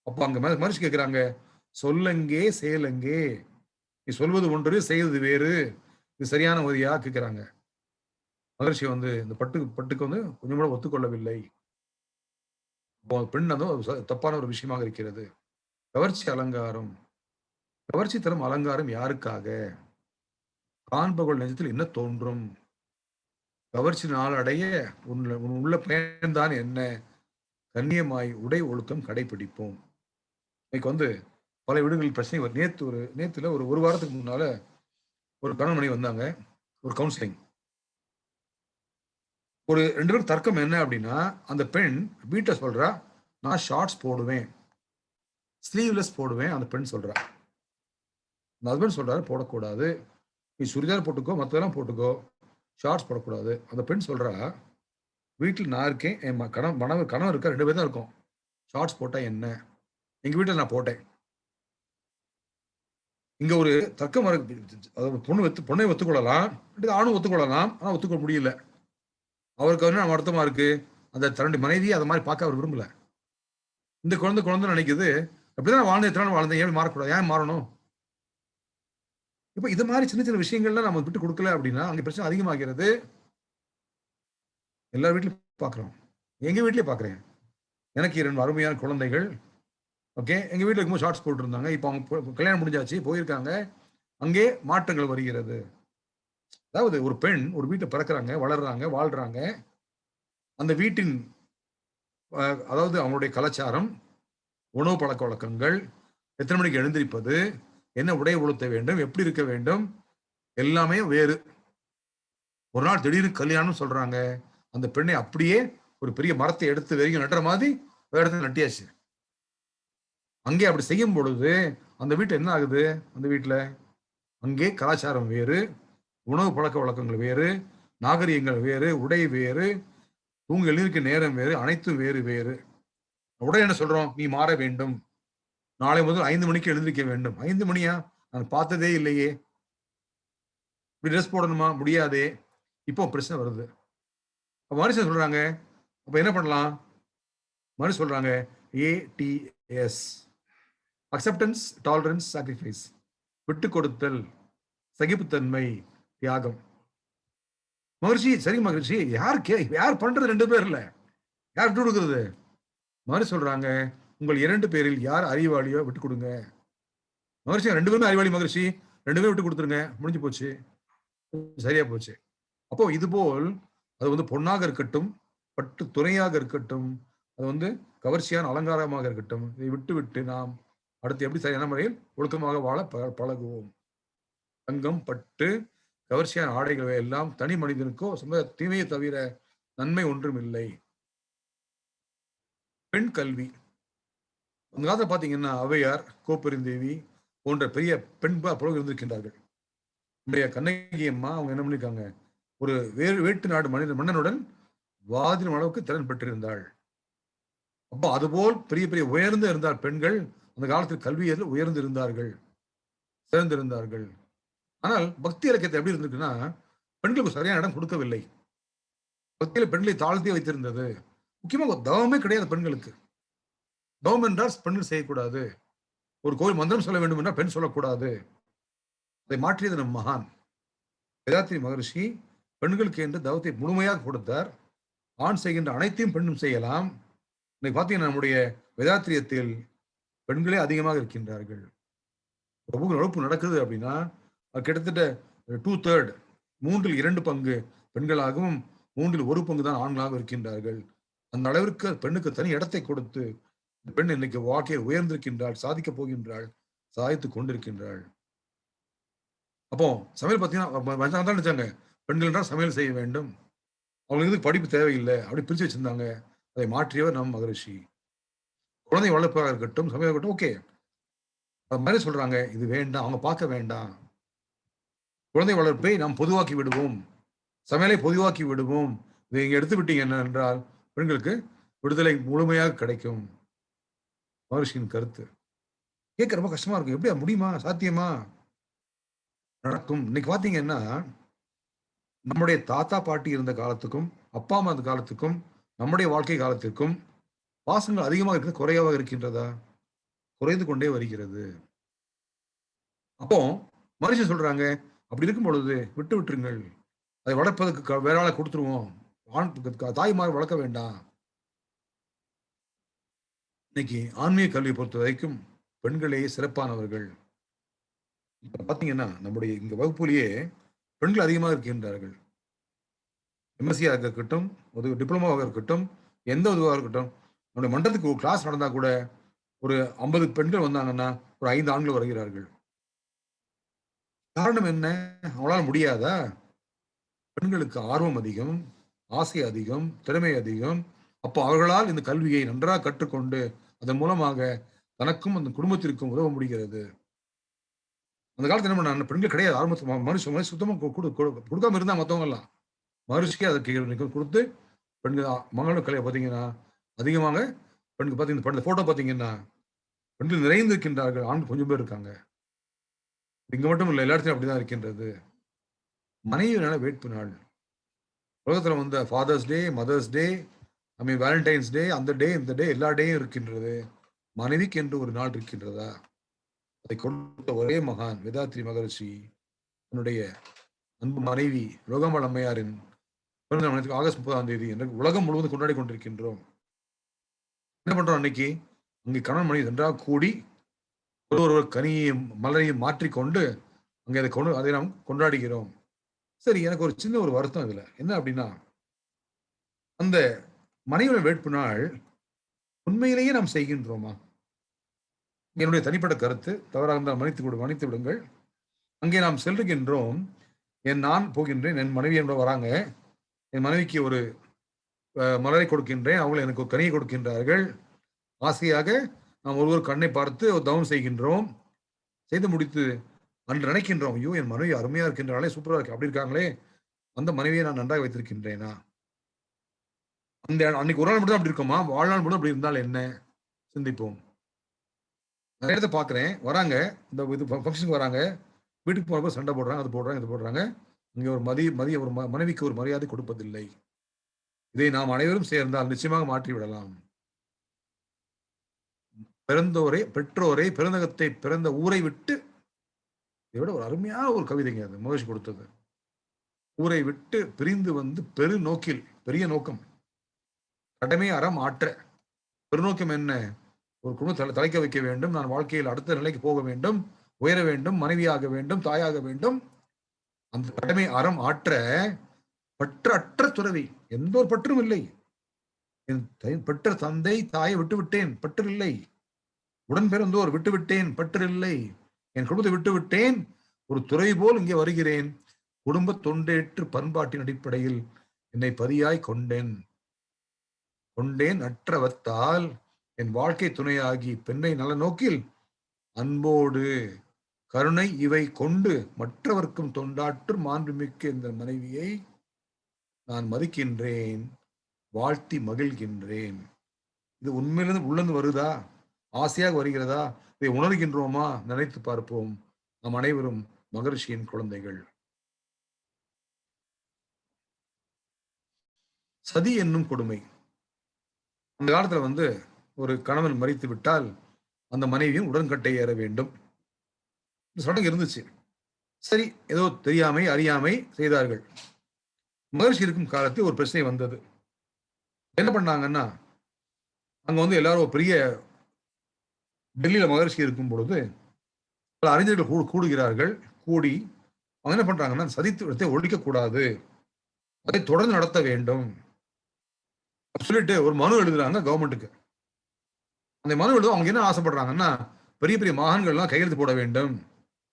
அப்போ அங்க மனுஷ கேட்கிறாங்க, சொல்லங்கே செயலங்கே, நீ சொல்வது ஒன்று செய்வது வேறு, இது சரியான வழியா கேட்கிறாங்க. மகர்ஷி இந்த பட்டுக்கு கொஞ்சம் கூட ஒத்துக்கொள்ளவில்லை. பெண் தப்பான ஒரு விஷயமாக இருக்கிறது. கவர்ச்சி அலங்காரம், கவர்ச்சி தரும் அலங்காரம் யாருக்காக? காண்பவர்கள் நெஞ்சத்தில் என்ன தோன்றும்? கவர்ச்சி நாளடைய உள்ள பயன்தான் என்ன? கண்ணியமாய் உடை ஒழுக்கம் கடைபிடிப்போம். இன்னைக்கு பல வீடுகளில் பிரச்சனை. நேத்துல ஒரு வாரத்துக்கு முன்னால ஒரு கணவன் மனைவி வந்தாங்க, ஒரு கவுன்சிலிங். ஒரு 2 பேருக்கு தர்க்கம் என்ன அப்படின்னா, அந்த பெண் வீட்டை சொல்றா, நான் ஷார்ட்ஸ் போடுவேன், ஸ்லீவ்லெஸ் போடுவேன். அந்த பெண் சொல்றா. அந்த ஹஸ்பண்ட் சொல்றாரு, போடக்கூடாது, நீ சுடிதார் போட்டுக்கோ, மற்றதெல்லாம் போட்டுக்கோ, ஷார்ட்ஸ் போடக்கூடாது. அந்த பெண் சொல்றா, வீட்டில் நான் இருக்கேன், என் கணவர் இருக்கா, 2 பேர் தான் இருக்கோம், ஷார்ட்ஸ் போட்டா என்ன? எங்க வீட்டில் நான் போட்டேன். இங்க ஒரு தர்க்கம் பொண்ணை ஒத்துக்கொள்ளலாம், ஆணும் ஒத்துக்கொள்ளலாம், ஆனா ஒத்துக்க முடியல. அவருக்கு வருத்தமா இருக்கு. அந்த தன்னுடைய மனைவியை அதை மாதிரி பார்க்க அவர் விரும்பல. இந்த குழந்தை நினைக்குது, அப்படிதான் வாழ்ந்த எத்தனை வாழ்ந்தேன், ஏன் மாறக்கூடாது, ஏன் மாறணும்? இப்ப இது மாதிரி சின்ன சின்ன விஷயங்கள்லாம் நம்ம விட்டு கொடுக்கல அப்படின்னா அங்க பிரச்சனை அதிகமாகிறது. எல்லா வீட்லயும் பாக்குறோம், எங்க வீட்லயே பாக்குறேன். எனக்கு 2 அருமையான குழந்தைகள். ஓகே, எங்க வீட்டுல இருக்கும்போது ஷார்ட்ஸ் போட்டு இருந்தாங்க. இப்ப அவங்க கல்யாணம் முடிஞ்சாச்சு, போயிருக்காங்க. அங்கே மாற்றங்கள் வருகிறது. அதாவது ஒரு பெண் ஒரு வீட்டை பிறக்கிறாங்க, வளர்றாங்க, வாழ்றாங்க. அந்த வீட்டின் அதாவது அவங்களுடைய கலாச்சாரம், உணவு பழக்க வழக்கங்கள், எத்தனை மணிக்கு எழுந்திருப்பது, என்ன உடை உடுத்த வேண்டும், எப்படி இருக்க வேண்டும், எல்லாமே வேறு. ஒரு நாள் திடீர்னு கல்யாணம் சொல்றாங்க. அந்த பெண்ணை அப்படியே ஒரு பெரிய மரத்தை எடுத்து வரைக்கும் நட்டுற மாதிரி வேற இடத்துல நட்டியாச்சு. அங்கே அப்படி செய்யும் பொழுது அந்த வீட்டு என்ன ஆகுது? அந்த வீட்டுல அங்கே கலாச்சாரம் வேறு, உணவு பழக்க வழக்கங்கள் வேறு, நாகரிகங்கள் வேறு, உடை வேறு, தூங்க எழுந்திருக்க நேரம் வேறு, அனைத்தும் வேறு வேறு. உடனே என்ன சொல்றோம்? நீ மாற வேண்டும், நாளை முதல் 5 மணிக்கு எழுந்திருக்க வேண்டும். 5 மணியா? நான் பார்த்ததே இல்லையே. இப்படி ட்ரெஸ் போடணுமா? முடியாதே. இப்போ பிரச்சனை வருது. மனுஷன் சொல்றாங்க, அப்ப என்ன பண்ணலாம்? மனுஷன் சொல்றாங்க, ATS, அக்செப்டன்ஸ், டாலரன்ஸ், சாக்ரிஃபைஸ், விட்டு கொடுத்தல், சகிப்புத்தன்மை, தியாகம். மகிழ்ச்சி, சரி மகிழ்ச்சி, யார் பண்றது? 2 பேர் இல்ல, யார் விட்டு கொடுக்குறது? மறு சொல்றாங்க, உங்கள் 2 பேரில் யார் அறிவாளியோ விட்டு கொடுங்க. மகிழ்ச்சி 2 பேருமே அறிவாளி. மகிழ்ச்சி 2 பேரும் விட்டு கொடுத்துருங்க, முடிஞ்சு போச்சு, சரியா போச்சு. அப்போ இது போல் அது பொண்ணாக இருக்கட்டும், பட்டு துணையாக இருக்கட்டும், அது கவர்ச்சியான அலங்காரமாக இருக்கட்டும். இதை விட்டு விட்டு நாம் அடுத்து எப்படி சரியான முறையில் ஒழுக்கமாக வாழ பழகுவோம். தங்கம், பட்டு, கவர்ச்சியான ஆடைகள் எல்லாம் தனி மனிதனுக்கோ தீமையை தவிர நன்மை ஒன்றும் இல்லை. பெண் கல்வி அந்த காலத்துல பாத்தீங்கன்னா ஔவையார், கோப்பெருந்தேவி போன்ற பெரிய பெண் புலவர் இருந்திருக்கின்றார்கள். நம்முடைய கண்ணகி அம்மா அவங்க என்ன பண்ணிருக்காங்க, ஒரு வேட்டு நாடு மன்னனுடன் வாதிடும் அளவுக்கு திறன் பெற்றிருந்தாள். அப்போ அதுபோல் பெரிய பெரிய உயர்ந்து இருந்தார் பெண்கள் அந்த காலத்தில் கல்வியில் உயர்ந்து இருந்தார்கள், சிறந்திருந்தார்கள். ஆனால் பக்தி இலக்கியத்தை எப்படி இருந்திருக்குன்னா பெண்களுக்கு சரியான இடம் கொடுக்கவில்லை. பக்தியில பெண்களை தாழ்த்தி வைத்திருந்தது. முக்கியமாக தவமே கிடையாது பெண்களுக்கு. தவம் என்றால் பெண்கள் செய்யக்கூடாது. ஒரு கோயில் மந்திரம் சொல்ல வேண்டும் என்றால் பெண் சொல்லக்கூடாது. அதை மாற்றியது நம் மகான் வேதாத்திரி மகரிஷி. பெண்களுக்கு என்று தவத்தை முழுமையாக கொடுத்தார். ஆண் செய்கின்ற அனைத்தையும் பெண்ணும் செய்யலாம். இன்னைக்கு பார்த்தீங்கன்னா நம்முடைய வேதாத்திரியத்தில் பெண்களே அதிகமாக இருக்கின்றார்கள். வகுப்பு நடக்குது அப்படின்னா கிட்டத்தட்ட 2/3 மூன்றில் 2 பங்கு பெண்களாகவும் 1/3 தான் ஆண்களாக இருக்கின்றார்கள். அந்த அளவிற்கு பெண்ணுக்கு தனி இடத்தை கொடுத்து பெண் இன்னைக்கு வாழ்க்கையில் உயர்ந்திருக்கின்றாள், சாதிக்க போகின்றாள், சாதித்துக் கொண்டிருக்கின்றாள். அப்போ சமையல் பார்த்தீங்கன்னா நினைச்சாங்க பெண்கள் என்றால் சமையல் செய்ய வேண்டும், அவங்களுக்கு படிப்பு தேவையில்லை அப்படி பிரிச்சு வச்சிருந்தாங்க. அதை மாற்றியவர் நம் மகரிஷி. குழந்தை வளர்ப்பாக இருக்கட்டும், சமையல் இருக்கட்டும், ஓகே அது மாதிரி சொல்றாங்க. இது வேண்டாம், அவங்க பார்க்க வேண்டாம். குழந்தை வளர்ப்பை நாம் பொதுவாக்கி விடுவோம், சமையலை பொதுவாக்கி விடுவோம். இதை இங்க எடுத்து விட்டீங்க என்ன என்றால் பெண்களுக்கு விடுதலை முழுமையாக கிடைக்கும். மகரிஷியின் கருத்து கேட்க ரொம்ப கஷ்டமா இருக்கும். எப்படியா முடியுமா, சாத்தியமா? நடக்கும். இன்னைக்கு பாத்தீங்கன்னா நம்முடைய தாத்தா பாட்டி இருந்த காலத்துக்கும் அப்பா அம்மா இருந்த காலத்துக்கும் நம்முடைய வாழ்க்கை காலத்திற்கும் பாசங்கள் அதிகமாக இருக்கிறது குறைவாக இருக்கின்றதா? குறைந்து கொண்டே வருகிறது. அப்போ மனுஷன் சொல்றாங்க அப்படி இருக்கும் பொழுது விட்டு விட்டுருங்கள், அதை வளர்ப்பதற்கு வேற ஆளை கொடுத்துருவோம், தாய்மார் வளர்க்க வேண்டாம். இன்னைக்கு ஆன்மீக கல்வியை பொறுத்த வரைக்கும் பெண்களே சிறப்பானவர்கள். இப்ப பாத்தீங்கன்னா நம்முடைய இங்க வகுப்புலேயே பெண்கள் அதிகமாக இருக்கின்றார்கள். எம்எஸ்சியாக இருக்கட்டும், ஒரு டிப்ளமோவாக இருக்கட்டும், எந்த இதுவாக இருக்கட்டும், நம்முடைய மன்றத்துக்கு ஒரு கிளாஸ் நடந்தா கூட ஒரு 50 பெண்கள் வந்தாங்கன்னா ஒரு 5 ஆண்கள் வருகிறார்கள். காரணம் என்ன? அவங்களால முடியாதா? பெண்களுக்கு ஆர்வம் அதிகம், ஆசை அதிகம், திறமை அதிகம். அப்போ அவர்களால் இந்த கல்வியை நன்றாக கற்றுக்கொண்டு அதன் மூலமாக தனக்கும் அந்த குடும்பத்திற்கும் உதவ முடிகிறது. அந்த காலத்துல என்ன பண்ண பெண்கள் கிடையாது. ஆரம்பத்தில் மனுஷன் சுத்தமா கொடுக்காம இருந்தா மத்தவங்க எல்லாம் மகரிஷிக்கு அதற்கு கொடுத்து பெண்கள் மங்கள கலையை பார்த்தீங்கன்னா அதிகமாக பெண்கள் பார்த்தீங்கன்னா போட்டோ பார்த்தீங்கன்னா பெண்கள் நிறைந்திருக்கின்றார்கள், ஆண்கள் கொஞ்சம் பேர் இருக்காங்க. இங்க மட்டும் இல்லை, எல்லா இடத்துலையும் அப்படிதான் இருக்கின்றது. மனைவி நாள் வேட்பு நாள். உலகத்துல ஃபாதர்ஸ் டே, மதர்ஸ் டே, வேலண்டைன்ஸ் டே, அந்த டே இந்த டே எல்லா டேயும் இருக்கின்றது. மனைவிக்கு என்று ஒரு நாள் இருக்கின்றதா? அதை கொடுத்த ஒரே மகான் வேதாத்திரி மகரிஷி. தன்னுடைய அன்பு மனைவி லோகம்மாள் அம்மையாரின் பிறந்த நாள் ஆகஸ்ட் 30 என்று உலகம் முழுவதும் கொண்டாடி கொண்டிருக்கின்றோம். என்ன பண்றோம்? அன்னைக்கு அங்கே கணவன் மனைவி நன்றாக கூடி ஒரு கனியையும் மலரையும் மாற்றிக்கொண்டு அங்கே அதை நாம் கொண்டாடுகிறோம். சரி, எனக்கு ஒரு சின்ன ஒரு வருத்தம் இதுல என்ன அப்படின்னா, அந்த மனைவியோட வேட்பு நாள் உண்மையிலேயே நாம் செய்கின்றோமா? என்னுடைய தனிப்பட்ட கருத்து தவறாக இருந்தால் மன்னித்து விடுங்கள். அங்கே நாம் செல்லுகின்றோம், நான் போகின்றேன், என் மனைவி என்னோட வராங்க, என் மனைவிக்கு ஒரு மலரை கொடுக்கின்றேன், அவங்களை எனக்கு ஒரு கனியை கொடுக்கின்றார்கள். ஆசையாக நாம் ஒருவர் கண்ணை பார்த்து ஒரு தவம் செய்கின்றோம். செய்து முடித்து அன்று நினைக்கின்றோம், ஐயோ என் மனைவி அருமையா இருக்கின்றாலே, சூப்பரா இருக்கு, அப்படி இருக்காங்களே, அந்த மனைவியை நான் நன்றாக வைத்திருக்கின்றேனா? அந்த அன்னைக்கு ஒரு நாள் மட்டும் அப்படி இருக்கோமா? வாழ்நாள் மட்டும் அப்படி இருந்தால் என்ன? சிந்திப்போம். நிறைய இடத்த பாக்குறேன், வராங்க இந்த இது ஃபங்க்ஷனுக்கு வராங்க, வீட்டுக்கு போறப்ப சண்டை போடுறாங்க, அது போடுறாங்க, இது போடுறாங்க. இங்க ஒரு மதிய ஒரு மனைவிக்கு ஒரு மரியாதை கொடுப்பதில்லை. இதை நாம் அனைவரும் சேர்ந்தால் நிச்சயமாக மாற்றி விடலாம். பிறந்தோரை, பெற்றோரை, பிறந்தகத்தை, பிறந்த ஊரை விட்டு, இதை விட ஒரு அருமையான ஒரு கவிதைங்க அது மகிழ்ச்சி கொடுத்தது. ஊரை விட்டு பிரிந்து பெரு நோக்கில், பெரிய நோக்கம், கடமை அறம் ஆற்ற. பெருநோக்கம் என்ன? ஒரு குடும்பத்தை தலைக்க வைக்க வேண்டும், நான் வாழ்க்கையில் அடுத்த நிலைக்கு போக வேண்டும், உயர வேண்டும், மனைவியாக வேண்டும், தாயாக வேண்டும். அந்த கடமை அறம் ஆற்ற பற்றற்ற துறவி, எந்த ஒரு பற்றும் இல்லை. என் பெற்ற தந்தை தாயை விட்டு விட்டேன், பற்றில்லை. உடன் பிறந்தோர் விட்டு விட்டேன், பற்றில்லை. என் குடும்பத்தை விட்டு விட்டேன், ஒரு துறை போல் இங்கே வருகிறேன். குடும்ப தொண்டேற்று பண்பாட்டின் அடிப்படையில் என்னை பதியாய் கொண்டேன். அற்றவத்தால் என் வாழ்க்கை துணையாகி பெண்ணை நல நோக்கில் அன்போடு கருணை இவை கொண்டு மற்றவர்க்கும் தொண்டாற்று மாண்புமிக்க இந்த மனைவியை நான் மதிக்கின்றேன், வாழ்த்தி மகிழ்கின்றேன். இது உண்மையிலிருந்து உள்ளந்து வருதா? ஆசையாக வருகிறதா? இதை உணர்கின்றோமா? நினைத்து பார்ப்போம். நாம் அனைவரும் மகரிஷியின் குழந்தைகள். சதி என்னும் கொடுமை. அந்த காலத்துல ஒரு கணவன் மரித்து விட்டால் அந்த மனைவியும் உடன்கட்டை ஏற வேண்டும். இந்த சட்டம் இருந்துச்சு. சரி, ஏதோ தெரியாமை அறியாமை செய்தார்கள். மகரிஷி இருக்கும் காலத்தில் ஒரு பிரச்சனை வந்தது. என்ன பண்ணாங்கன்னா, அங்க எல்லாரும் பெரிய டெல்லியில மகரிஷி இருக்கும் பொழுது பல அறிஞர்கள் கூடுகிறார்கள். கூடி அவங்க என்ன பண்றாங்கன்னா, சதித்திரத்தை ஒழிக்க கூடாது, அதை தொடர்ந்து நடத்த வேண்டும் சொல்லிட்டு ஒரு மனு எழுதுறாங்க கவர்மெண்ட்டுக்கு. அந்த மனு எழுத அவங்க என்ன ஆசைப்படுறாங்கன்னா, பெரிய பெரிய மகான்கள்லாம் கையெழுத்து போட வேண்டும்,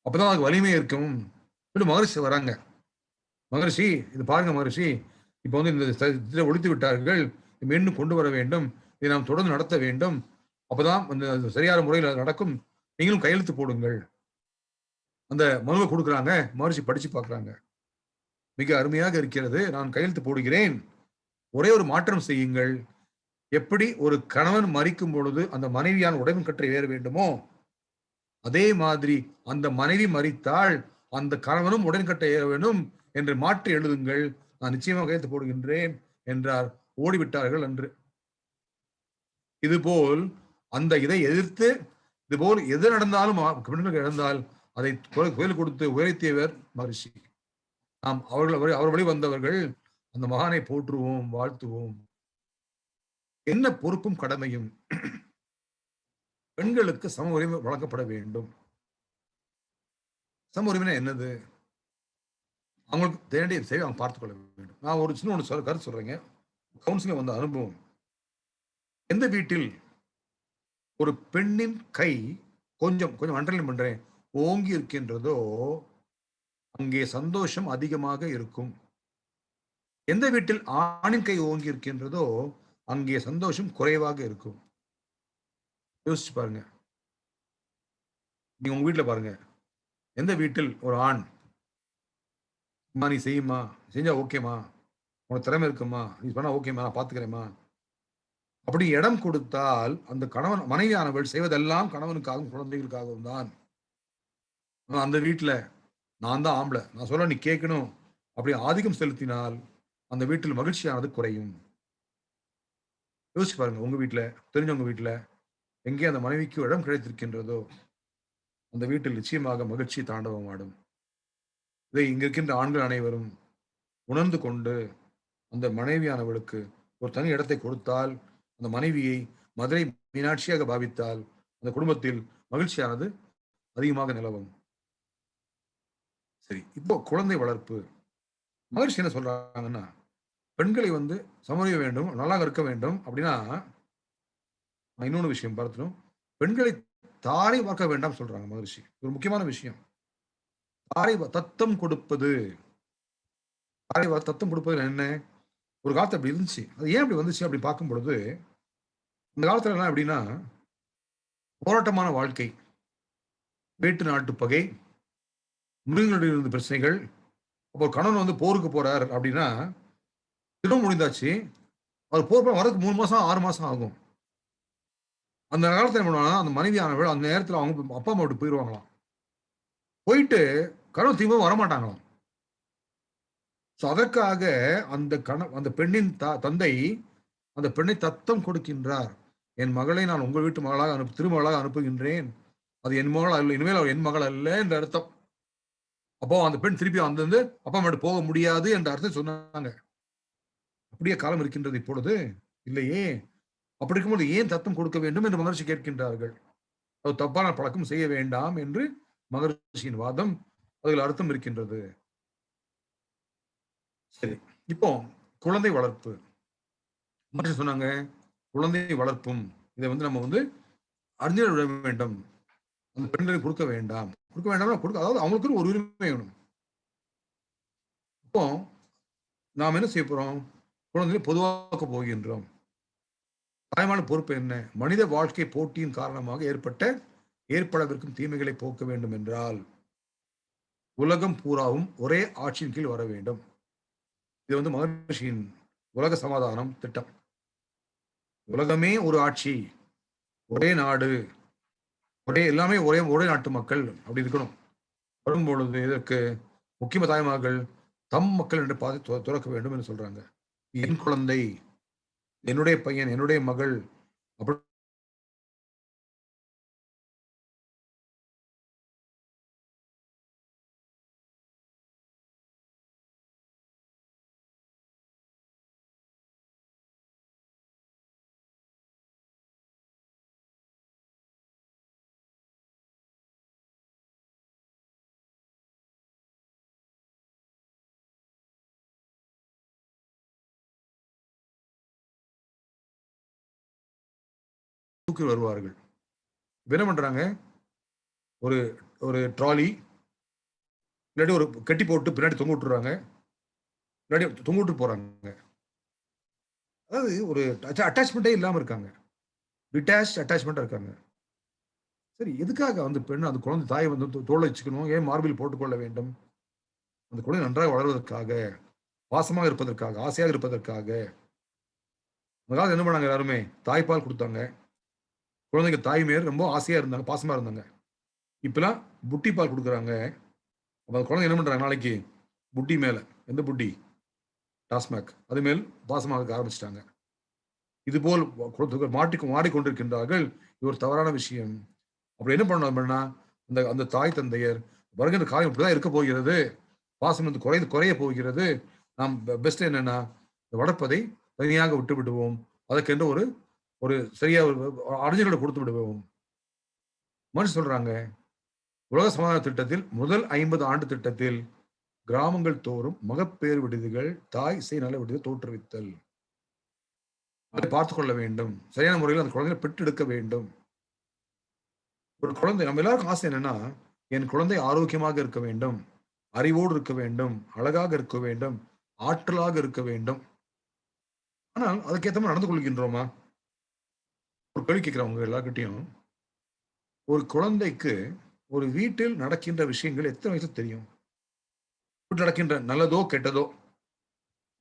அப்பதான் அதுக்கு வலிமை இருக்கும். மகரிஷி வராங்க. மகரிஷி, இது பாருங்க மகரிஷி, இப்ப இந்த ஒழித்து விட்டார்கள், மீண்டும் கொண்டு வர வேண்டும், இதை நாம் தொடர்ந்து நடத்த வேண்டும், அப்பதான் சரியான முறையில் நடக்கும், நீங்களும் கையெழுத்து போடுங்கள். அந்த மனுவை கொடுக்குறாங்க. மகரிஷி படிச்சு பார்க்குறாங்க. மிக அருமையாக இருக்கிறது, நான் கையெழுத்து போடுகிறேன், ஒரே ஒரு மாற்றம் செய்யுங்கள். எப்படி ஒரு கணவன் மரிக்கும் பொழுது அந்த மனைவியான உடைமை கற்றை ஏற வேண்டுமோ, அதே மாதிரி அந்த மனைவி மரித்தால் அந்த கணவனும் உடன்கட்டை ஏற வேண்டும் என்று மாற்றி எழுதுங்கள், நான் நிச்சயமாக கையெழுத்து போடுகின்றேன் என்றார். ஓடிவிட்டார்கள் என்று. இதுபோல் அந்த இதை எதிர்த்து, இதுபோல் எது நடந்தாலும் நடந்தால் அதை கோயில் கொடுத்து உயர்த்தியவர் மகரிஷி. நாம் அவர் வழி வந்தவர்கள். அந்த மகானை போற்றுவோம், வாழ்த்துவோம். என்ன பொறுப்பும் கடமையும். பெண்களுக்கு சம உரிமை வழங்கப்பட வேண்டும். சம உரிமை என்னது? அவங்களுக்கு தேவைய சேவை அவங்க பார்த்துக் கொள்ள வேண்டும். நான் ஒரு சின்ன ஒன்று கருத்து சொல்றேங்க. கவுன்சிலிங் வந்த அனுபவம். எந்த வீட்டில் ஒரு பெண்ணின் கை கொஞ்சம் கொஞ்சம் அண்டர்லைன் பண்றேன், ஓங்கி இருக்கின்றதோ அங்கே சந்தோஷம் அதிகமாக இருக்கும். எந்த வீட்டில் ஆணின் கை ஓங்கி இருக்கின்றதோ அங்கே சந்தோஷம் குறைவாக இருக்கும். யோசிச்சு பாருங்க. நீங்க உங்க வீட்டுல பாருங்க. எந்த வீட்டில் ஒரு ஆண், நீ செய்யுமா, செஞ்சா ஓகேமா, உனக்கு திறமை இருக்குமா, நீ பண்ணா ஓகேமா, நான் பாத்துக்கிறேமா, அப்படி இடம் கொடுத்தால் அந்த கணவன் மனைவியானவள் செய்வதெல்லாம் கணவனுக்காகவும் குழந்தைகளுக்காகவும் தான். அந்த வீட்டுல நான் தான் ஆம்பளை, நான் சொல்ல நீ கேட்கணும் அப்படி ஆதிக்கம் செலுத்தினால் அந்த வீட்டில் மகிழ்ச்சியானது குறையும். யோசிச்சு பாருங்க. உங்க வீட்டுல, தெரிஞ்சவங்க வீட்டுல எங்கே அந்த மனைவிக்கு இடம் கிடைத்திருக்கின்றதோ அந்த வீட்டில் நிச்சயமாக மகிழ்ச்சி தாண்டவம் ஆடும். இதை இங்க இருக்கின்ற ஆண்கள் அனைவரும் உணர்ந்து கொண்டு அந்த மனைவியானவளுக்கு ஒரு தனி இடத்தை கொடுத்தால், அந்த மனைவியை மதுரை மீனாட்சியாக பாவித்தால் அந்த குடும்பத்தில் மகிழ்ச்சியானது அதிகமாக நிலவும். சரி, இப்போ குழந்தை வளர்ப்பு. மகிழ்ச்சி என்ன சொல்றாங்கன்னா, பெண்களை சமரிய வேண்டும், நல்லா இருக்க வேண்டும் அப்படின்னா இன்னொன்று விஷயம் பார்த்தோம். பெண்களை தாரை வார்க்க வேண்டாம் சொல்றாங்க மகரிஷி. ஒரு முக்கியமான விஷயம். தாரை தத்தம் கொடுப்பது. தாரை தத்தம் கொடுப்பது என்ன? ஒரு காலத்துல அப்படி இருந்துச்சு. அது ஏன் அப்படி வந்துச்சு அப்படி பார்க்கும் பொழுது, இந்த காலத்துல எல்லாம் எப்படின்னா, போராட்டமான வாழ்க்கை, வேட்டு நாட்டு பகை, மிருகங்களுடைய இருந்த பிரச்சனைகள். அப்போ கணவன் போருக்கு போறார் அப்படின்னா, திரும்ப முடிந்தாச்சு, அவர் போர் வரதுக்கு 3 மாசம் 6 மாசம் ஆகும். அந்த காலத்துல என்ன பண்ணுவாங்க, அந்த மனைவியானவள் அந்த நேரத்துல அவங்க அப்பா அம்மா விட்டு போயிடுவாங்களாம். போயிட்டு கணவன் திரும்ப வரமாட்டாங்களாம். அதற்காக அந்த பெண்ணின் தந்தை அந்த பெண்ணை தத்தம் கொடுக்கின்றார். என் மகளை நான் உங்கள் வீட்டு மகளாக திருமகளாக அனுப்புகின்றேன், அது என் மகள் அல்ல, இனிமேல் அவர் என் மகள் அல்ல என்ற அர்த்தம். அப்போ அந்த பெண் திருப்பி அப்பா அம்மா போக முடியாது என்ற அர்த்தம் சொன்னாங்க. அப்படியே காலம் இருக்கின்றது இப்பொழுது இல்லையே. அப்படி இருக்கும்போது ஏன் தத்தம் கொடுக்க வேண்டும் என்று மகரிஷி கேட்கின்றார்கள். அது தப்பான பழக்கம் செய்ய வேண்டாம் என்று மகரிஷியின் வாதம். அதில் அர்த்தம் இருக்கின்றது. சரி, இப்போ குழந்தை வளர்ப்பு. மனுஷன் சொன்னாங்க, குழந்தை வளர்ப்பும் இதை நம்ம அறிஞர் விட வேண்டும், அந்த பெண்களுக்கு கொடுக்க வேண்டாம். அதாவது அவங்களுக்குன்னு ஒரு உரிமை வேணும். அப்போ நாம் என்ன செய்ய போறோம்? குழந்தைகளை பொதுவாக்க போகின்றோம். தாய்மான பொறுப்பு என்ன? மனித வாழ்க்கை போட்டியின் காரணமாக ஏற்படவிருக்கும் தீமைகளை போக்க வேண்டும் என்றால் உலகம் பூராவும் ஒரே ஆட்சியின் கீழ் வர வேண்டும். இது மகரிஷியின் உலக சமாதானம் திட்டம். உலகமே ஒரு ஆட்சி, ஒரே நாடு, எல்லாமே ஒரே நாட்டு மக்கள் அப்படி இருக்கணும். வரும்பொழுது இதற்கு முக்கிய தாய்மார்கள் தம் மக்கள் என்று பார்த்து துறக்க வேண்டும் என்று சொல்றாங்க. என் குழந்தை, என்னுடைய பையன், என்னுடைய மகள் அப்படி தூக்கி வருவார்கள். என்ன பண்றாங்க? ஒரு ஒரு ட்ராலி இல்லாட்டி ஒரு கட்டி போட்டு பின்னாடி தொங்க விட்டுறாங்க, பின்னாடி தொங்க விட்டு போறாங்க. அதாவது ஒரு அட்டாச்மெண்டே இல்லாம இருக்காங்க, டிட்டாச் அட்டாச்மெண்டா இருக்காங்க. சரி, எதுக்காக பெண் அந்த குழந்தை தாயை தோளை வச்சுக்கணும்? ஏன் மார்பில் போட்டுக்கொள்ள வேண்டும்? அந்த குழந்தை நன்றாக வளர்வதற்காக, பாசமாக இருப்பதற்காக, ஆசையாக இருப்பதற்காக. அந்த காலத்துல என்ன பண்ணாங்க? எல்லாருமே தாய்ப்பால் கொடுத்தாங்க. குழந்தைங்க தாய் மேல் ரொம்ப ஆசையா இருந்தாங்க, பாசமா இருந்தாங்க. இப்பெல்லாம் புட்டி பால் கொடுக்குறாங்க. அப்ப குழந்தை என்ன பண்றாங்க? நாளைக்கு புட்டி மேல, எந்த புட்டி? டாஸ்மாக், அது மேல் பாசமாக ஆரம்பிச்சிட்டாங்க. இது போல் மாடிக்கொண்டிருக்கின்றார்கள். இது ஒரு தவறான விஷயம். அப்படி என்ன பண்ணணும் அப்படின்னா, அந்த தாய் தந்தையர் வருகின்ற காலம் இப்படிதான் இருக்க போகிறது, பாசம் குறைய போகிறது. நாம் பெஸ்ட் என்னன்னா, வளர்ப்பதை தனியாக விட்டு விடுவோம். அதற்கென்று ஒரு சரியா அறிஞர்களை கொடுத்து விடுவோம். மனுஷன் சொல்றாங்க, உலக சமாதான திட்டத்தில் முதல் 50 ஆண்டு திட்டத்தில் கிராமங்கள் தோறும் மகப்பேறு விடுதிகள், தாய் சேய் நல விடுதிகள் தோற்றுவித்தல். அதை பார்த்துக் கொள்ள வேண்டும். சரியான முறையில் அந்த குழந்தைகளை பெற்றெடுக்க வேண்டும். ஒரு குழந்தை, நம்ம எல்லாருக்கும் ஆசை என்னன்னா, என் குழந்தை ஆரோக்கியமாக இருக்க வேண்டும், அறிவோடு இருக்க வேண்டும், அழகாக இருக்க வேண்டும், ஆற்றலாக இருக்க வேண்டும். ஆனால் அதுக்கேற்ற மாதிரி நடந்து கொள்கின்றோமா? ஒரு கேள்வி கேட்கிறவங்க எல்லார்கிட்டையும், ஒரு குழந்தைக்கு ஒரு வீட்டில் நடக்கின்ற விஷயங்கள் எத்தனை வயசு தெரியும்? நடக்கின்ற நல்லதோ கெட்டதோ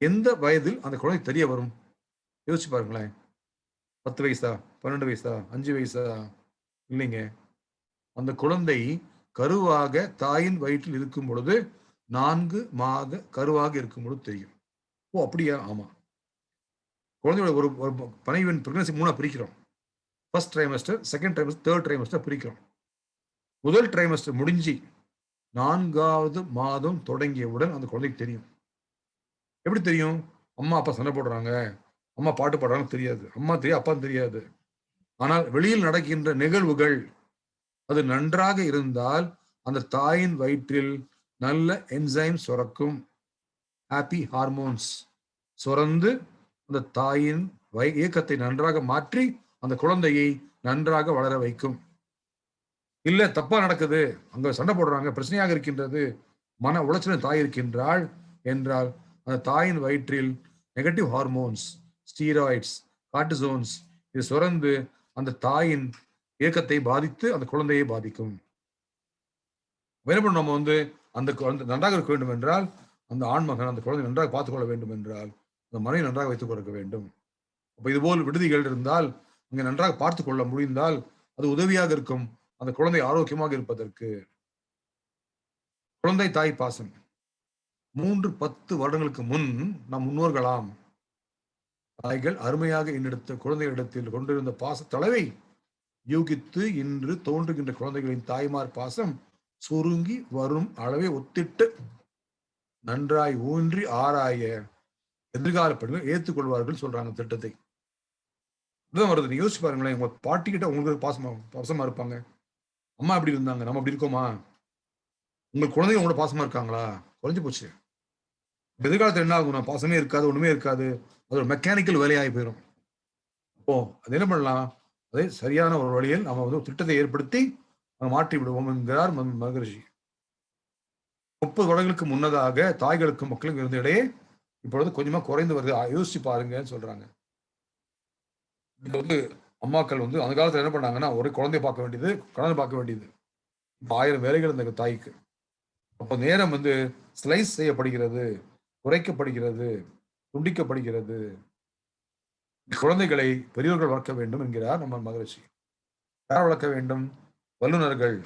எந்த வயதில் அந்த குழந்தை தெரிய வரும்? யோசிச்சு பாருங்களேன். 10 வயசா, 12 வயசா, 5 வயசா? இல்லைங்க. அந்த குழந்தை கருவாக தாயின் வயிற்றில் இருக்கும் பொழுது 4 மாத கருவாக இருக்கும் பொழுது தெரியும். ஓ அப்படியா? ஆமா. குழந்தையோட ஒரு பனைவின் பிரெக்னன்சி 3 பிரிக்கிறோம். First trimester, second trimester, third trimester பிரிக்கிறோம். முதல் ட்ரைமஸ்டர் முடிஞ்சு 4வது மாதம் தொடங்கியவுடன் அந்த குழந்தைக்கு தெரியும். எப்படி தெரியும்? அம்மா அப்பா சண்டை போடுறாங்க, அம்மா பாட்டு பாடுறாங்க தெரியாது, அம்மா தெரியாது, அப்பா தெரியாது. ஆனால் வெளியில் நடக்கின்ற நிகழ்வுகள் அது நன்றாக இருந்தால் அந்த தாயின் வயிற்றில் நல்ல என்சைம் சுரக்கும், ஹாப்பி ஹார்மோன்ஸ் சுரந்து அந்த தாயின் இயக்கத்தை நன்றாக மாற்றி அந்த குழந்தையை நன்றாக வளர வைக்கும். இல்ல தப்பா நடக்குது, அங்க சண்டை போடுறாங்க, பிரச்சனையாக இருக்கின்றது, மன உளைச்சல் தாய் இருக்கின்றாள் என்றால் அந்த தாயின் வயிற்றில் நெகட்டிவ் ஹார்மோன்ஸ், ஸ்டீராய்ட்ஸ், கார்டிசோன்ஸ் இது சுரந்து அந்த தாயின் இயக்கத்தை பாதித்து அந்த குழந்தையை பாதிக்கும். என்ன பண்ண நம்ம அந்த குழந்தை நன்றாக இருக்க வேண்டும் என்றால், அந்த ஆண்மகன் அந்த குழந்தை நன்றாக பார்த்துக் கொள்ள வேண்டும் என்றால் அந்த மனைவி நன்றாக வைத்துக் கொடுக்க வேண்டும். அப்ப இதுபோல் விடுதிகள் இருந்தால் அங்கே நன்றாக பார்த்துக் கொள்ள முடிந்தால் அது உதவியாக இருக்கும் அந்த குழந்தை ஆரோக்கியமாக இருப்பதற்கு. குழந்தை தாய் பாசம் 3-10 வருடங்களுக்கு முன் நம் முன்னோர்களாம் தாய்கள் அருமையாக என்னெடுத்த குழந்தைகளிடத்தில் கொண்டிருந்த பாச தலைவை யூகித்து இன்று தோன்றுகின்ற குழந்தைகளின் தாய்மார் பாசம் சுருங்கி வரும் அளவை ஒத்திட்டு நன்றாய் ஊன்றி ஆராய எதிர்கால பெண்கள் ஏற்றுக்கொள்வார்கள் சொல்றாங்க திட்டத்தை. இதுதான் வருது. நீங்க யோசிச்சு பாருங்களேன், உங்க பாட்டி கிட்ட உங்களுக்கு பாசமா இருப்பாங்க, அம்மா எப்படி இருந்தாங்க, நம்ம அப்படி இருக்கோமா? உங்க குழந்தைங்க உங்களோட பாசமா இருக்காங்களா? குறைஞ்சு போச்சு. எதிர்காலத்தில் என்ன ஆகும்? பாசமே இருக்காது, ஒண்ணுமே இருக்காது, அது ஒரு மெக்கானிக்கல் வேலையாகி போயிடும். அப்போ அது என்ன பண்ணலாம், அதை சரியான ஒரு வழியில் நம்ம வந்து திட்டத்தை ஏற்படுத்தி மாற்றி விடுவோம் என்கிறார் மகரிஷி. 30 வருடங்களுக்கு முன்னதாக தாய்களுக்கும் மக்களுக்கும் இருந்த இடையே இப்பொழுது கொஞ்சமா குறைந்து வருது. யோசிச்சு பாருங்கன்னு சொல்றாங்க. இது வந்து அம்மாக்கள் வந்து அந்த காலத்துல என்ன பண்ணாங்கன்னா, ஒரு குழந்தைய பார்க்க வேண்டியது, கணவன் பார்க்க வேண்டியது. இப்ப 1000 வேலைகள் இந்த தாய்க்கு. அப்போ நேரம் வந்து ஸ்லைஸ் செய்யப்படுகிறது, குறைக்கப்படுகிறது, துண்டிக்கப்படுகிறது. குழந்தைகளை பெரியவர்கள் வளர்க்க வேண்டும் என்கிறார் நம்ம மகரிஷி. யார் வளர்க்க வேண்டும்? வல்லுநர்கள்,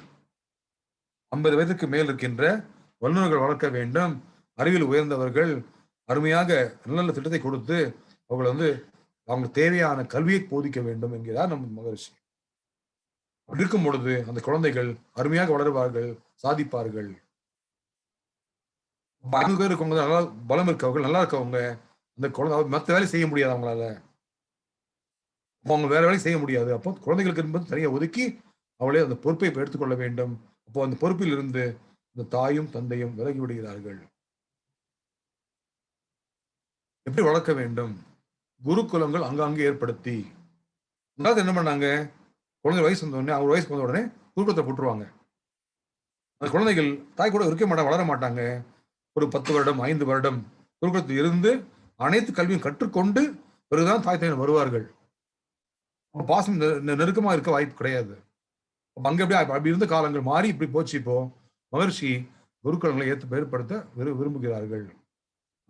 50 வயதுக்கு மேல் இருக்கின்ற வல்லுநர்கள் வளர்க்க வேண்டும். அறிவில் உயர்ந்தவர்கள் அருமையாக நல்ல நல்ல திட்டத்தை கொடுத்து அவங்களை வந்து அவங்க தேவையான கல்வியை போதிக்க வேண்டும் என்கிறார் நம் மகரிஷி. இருக்கும் பொழுது அந்த குழந்தைகள் அருமையாக வளருவார்கள், சாதிப்பார்கள். 50 பேர் இருக்கவங்க, நல்லா பலம் இருக்கவங்க, நல்லா இருக்கவங்க, அந்த குழந்தை மற்ற வேலை செய்ய முடியாது அவங்களால. அவங்க வேற வேலை செய்ய முடியாது. அப்போ குழந்தைகளுக்கு என்பது தனியா ஒதுக்கி அவளே அந்த பொறுப்பை எடுத்துக்கொள்ள வேண்டும். அப்போ அந்த பொறுப்பில் இருந்து இந்த தாயும் தந்தையும் விலகி விடுகிறார்கள். எப்படி வளர்க்க வேண்டும்? குருகுலங்கள் அங்கங்கே ஏற்படுத்தி, அதாவது என்ன பண்ணாங்க, குழந்தை வயசு வந்த உடனே, அவர் வயசுக்கு வந்த உடனே குருகுலத்தை போட்டுருவாங்க. அந்த குழந்தைகள் தாய் கூட இருக்க மாட்டாங்க, வளர மாட்டாங்க. ஒரு 10 வருடம் 5 வருடம் குருகுலத்தில் இருந்து அனைத்து கல்வியும் கற்றுக்கொண்டு பிறகுதான் தாய் தந்தையர் வருவார்கள். பாசம் நெருக்கமா இருக்க வாய்ப்பு கிடையாது. அங்க அப்படி இருந்த காலங்கள் மாறி இப்படி போச்சு. இப்போ மகர்ஷி குருகுலங்களை ஏற்படுத்த விரும்புகிறார்கள்.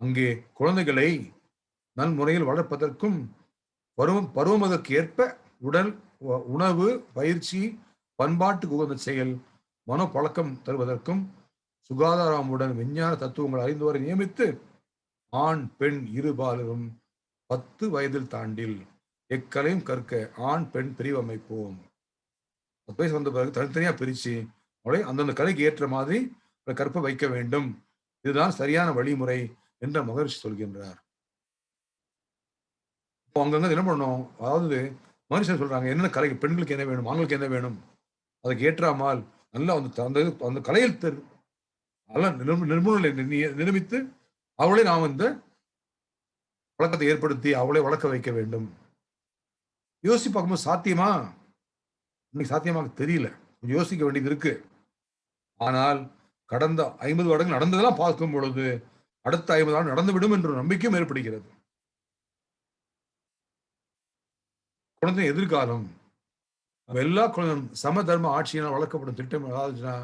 அங்கே குழந்தைகளை நல்முறையில் வளர்ப்பதற்கும் பருவமதற்கு ஏற்ப உடல், உணவு, பயிற்சி, பண்பாட்டுக்கு உகந்த செயல், மனப்பழக்கம் தருவதற்கும் சுகாதாரமுடன் விஞ்ஞான தத்துவங்கள் அறிந்தவரை நியமித்து ஆண் பெண் இருபாலரும் 10 வயதில் தாண்டில் எக்கலையும் கற்க ஆண் பெண் பிரிவு அமைப்போம். 10 வயசு வந்த பிறகு தனித்தனியா பிரிச்சு அவளை அந்தந்த கலைக்கு ஏற்ற மாதிரி கற்ப வைக்க வேண்டும். இதுதான் சரியான வழிமுறை என்ற மகரிஷி சொல்கின்றார். இப்போ அங்கங்க என்ன பண்ணணும், அதாவது மகரிஷி சொல்றாங்க என்னென்ன கலை, பெண்களுக்கு என்ன வேணும், ஆண்களுக்கு என்ன வேணும், அதுக்கு ஏற்றாமல் நல்லா அந்த கலையில் நிர்மூல நிரூபித்து அவளை நாம் இந்த பழக்கத்தை ஏற்படுத்தி அவளை வளர்க்க வைக்க வேண்டும். யோசிச்சு பார்க்கும்போது சாத்தியமா? இன்னைக்கு சாத்தியமாக தெரியல, கொஞ்சம் யோசிக்க வேண்டியது இருக்கு. ஆனால் கடந்த 50 வருடங்கள் நடந்ததெல்லாம் பார்க்கும் பொழுது அடுத்த 50 ஆண்டு நடந்துவிடும் என்ற நம்பிக்கையும் ஏற்படுகிறது. குழந்தை எதிர்காலம் எல்லா குழந்தையும் சம தர்ம ஆட்சியினால் வளர்க்கப்படும் திட்டம் ஏதாச்சுன்னா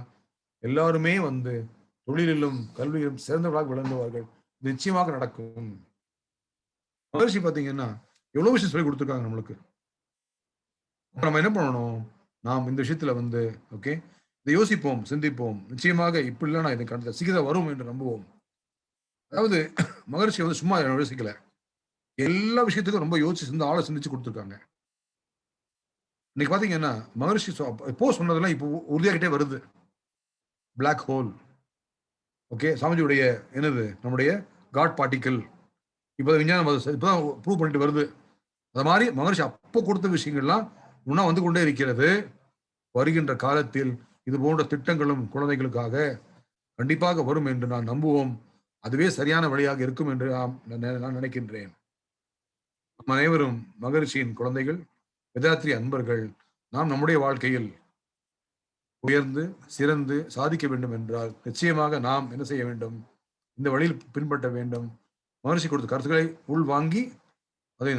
எல்லாருமே வந்து தொழிலிலும் கல்வியிலும் சிறந்தவர்களாக விளங்குவார்கள். நிச்சயமாக நடக்கும். மகரிஷி பாத்தீங்கன்னா எவ்வளவு விஷயம் சொல்லி கொடுத்துருக்காங்க நம்மளுக்கு. நம்ம என்ன பண்ணணும், நாம் இந்த விஷயத்துல வந்து ஓகே இதை யோசிப்போம், சிந்திப்போம். நிச்சயமாக இப்படி இல்லைன்னா இதுக்கு அடுத்த சீக்கிரம் வரும் என்று நம்புவோம். அதாவது மகரிஷி வந்து சும்மா யோசிக்கல, எல்லா விஷயத்துக்கும் ரொம்ப யோசிச்சு ஆளை சிந்திச்சு கொடுத்துருக்காங்க. இன்னைக்கு பாத்தீங்கன்னா மகரிஷி இப்போ சொன்னதெல்லாம் இப்போ உறுதியாகிட்டே வருது. பிளாக் ஹோல், ஓகே, சாமிஜியுடைய என்னது நம்முடைய காட் பார்ட்டிக்கல், இப்போ விஞ்ஞானம் இப்பதான் ப்ரூவ் பண்ணிட்டு வருது. அது மாதிரி மகரிஷி அப்போ கொடுத்த விஷயங்கள்லாம் முன்னா வந்து கொண்டே இருக்கிறது. வருகின்ற காலத்தில் இது போன்ற திட்டங்களும் குழந்தைகளுக்காக கண்டிப்பாக வரும் என்று நான் நம்புவோம். அதுவே சரியான வழியாக இருக்கும் என்று நான் நினைக்கின்றேன். நம் அனைவரும் மகரிஷியின் குழந்தைகள், வேதாத்ரி அன்பர்கள். நாம் நம்முடைய வாழ்க்கையில் உயர்ந்து சிறந்து சாதிக்க வேண்டும் என்றால் நிச்சயமாக நாம் என்ன செய்ய வேண்டும், இந்த வழியில் பின்பற்ற வேண்டும். மகரிஷி கொடுத்த கருத்துக்களை உள்வாங்கி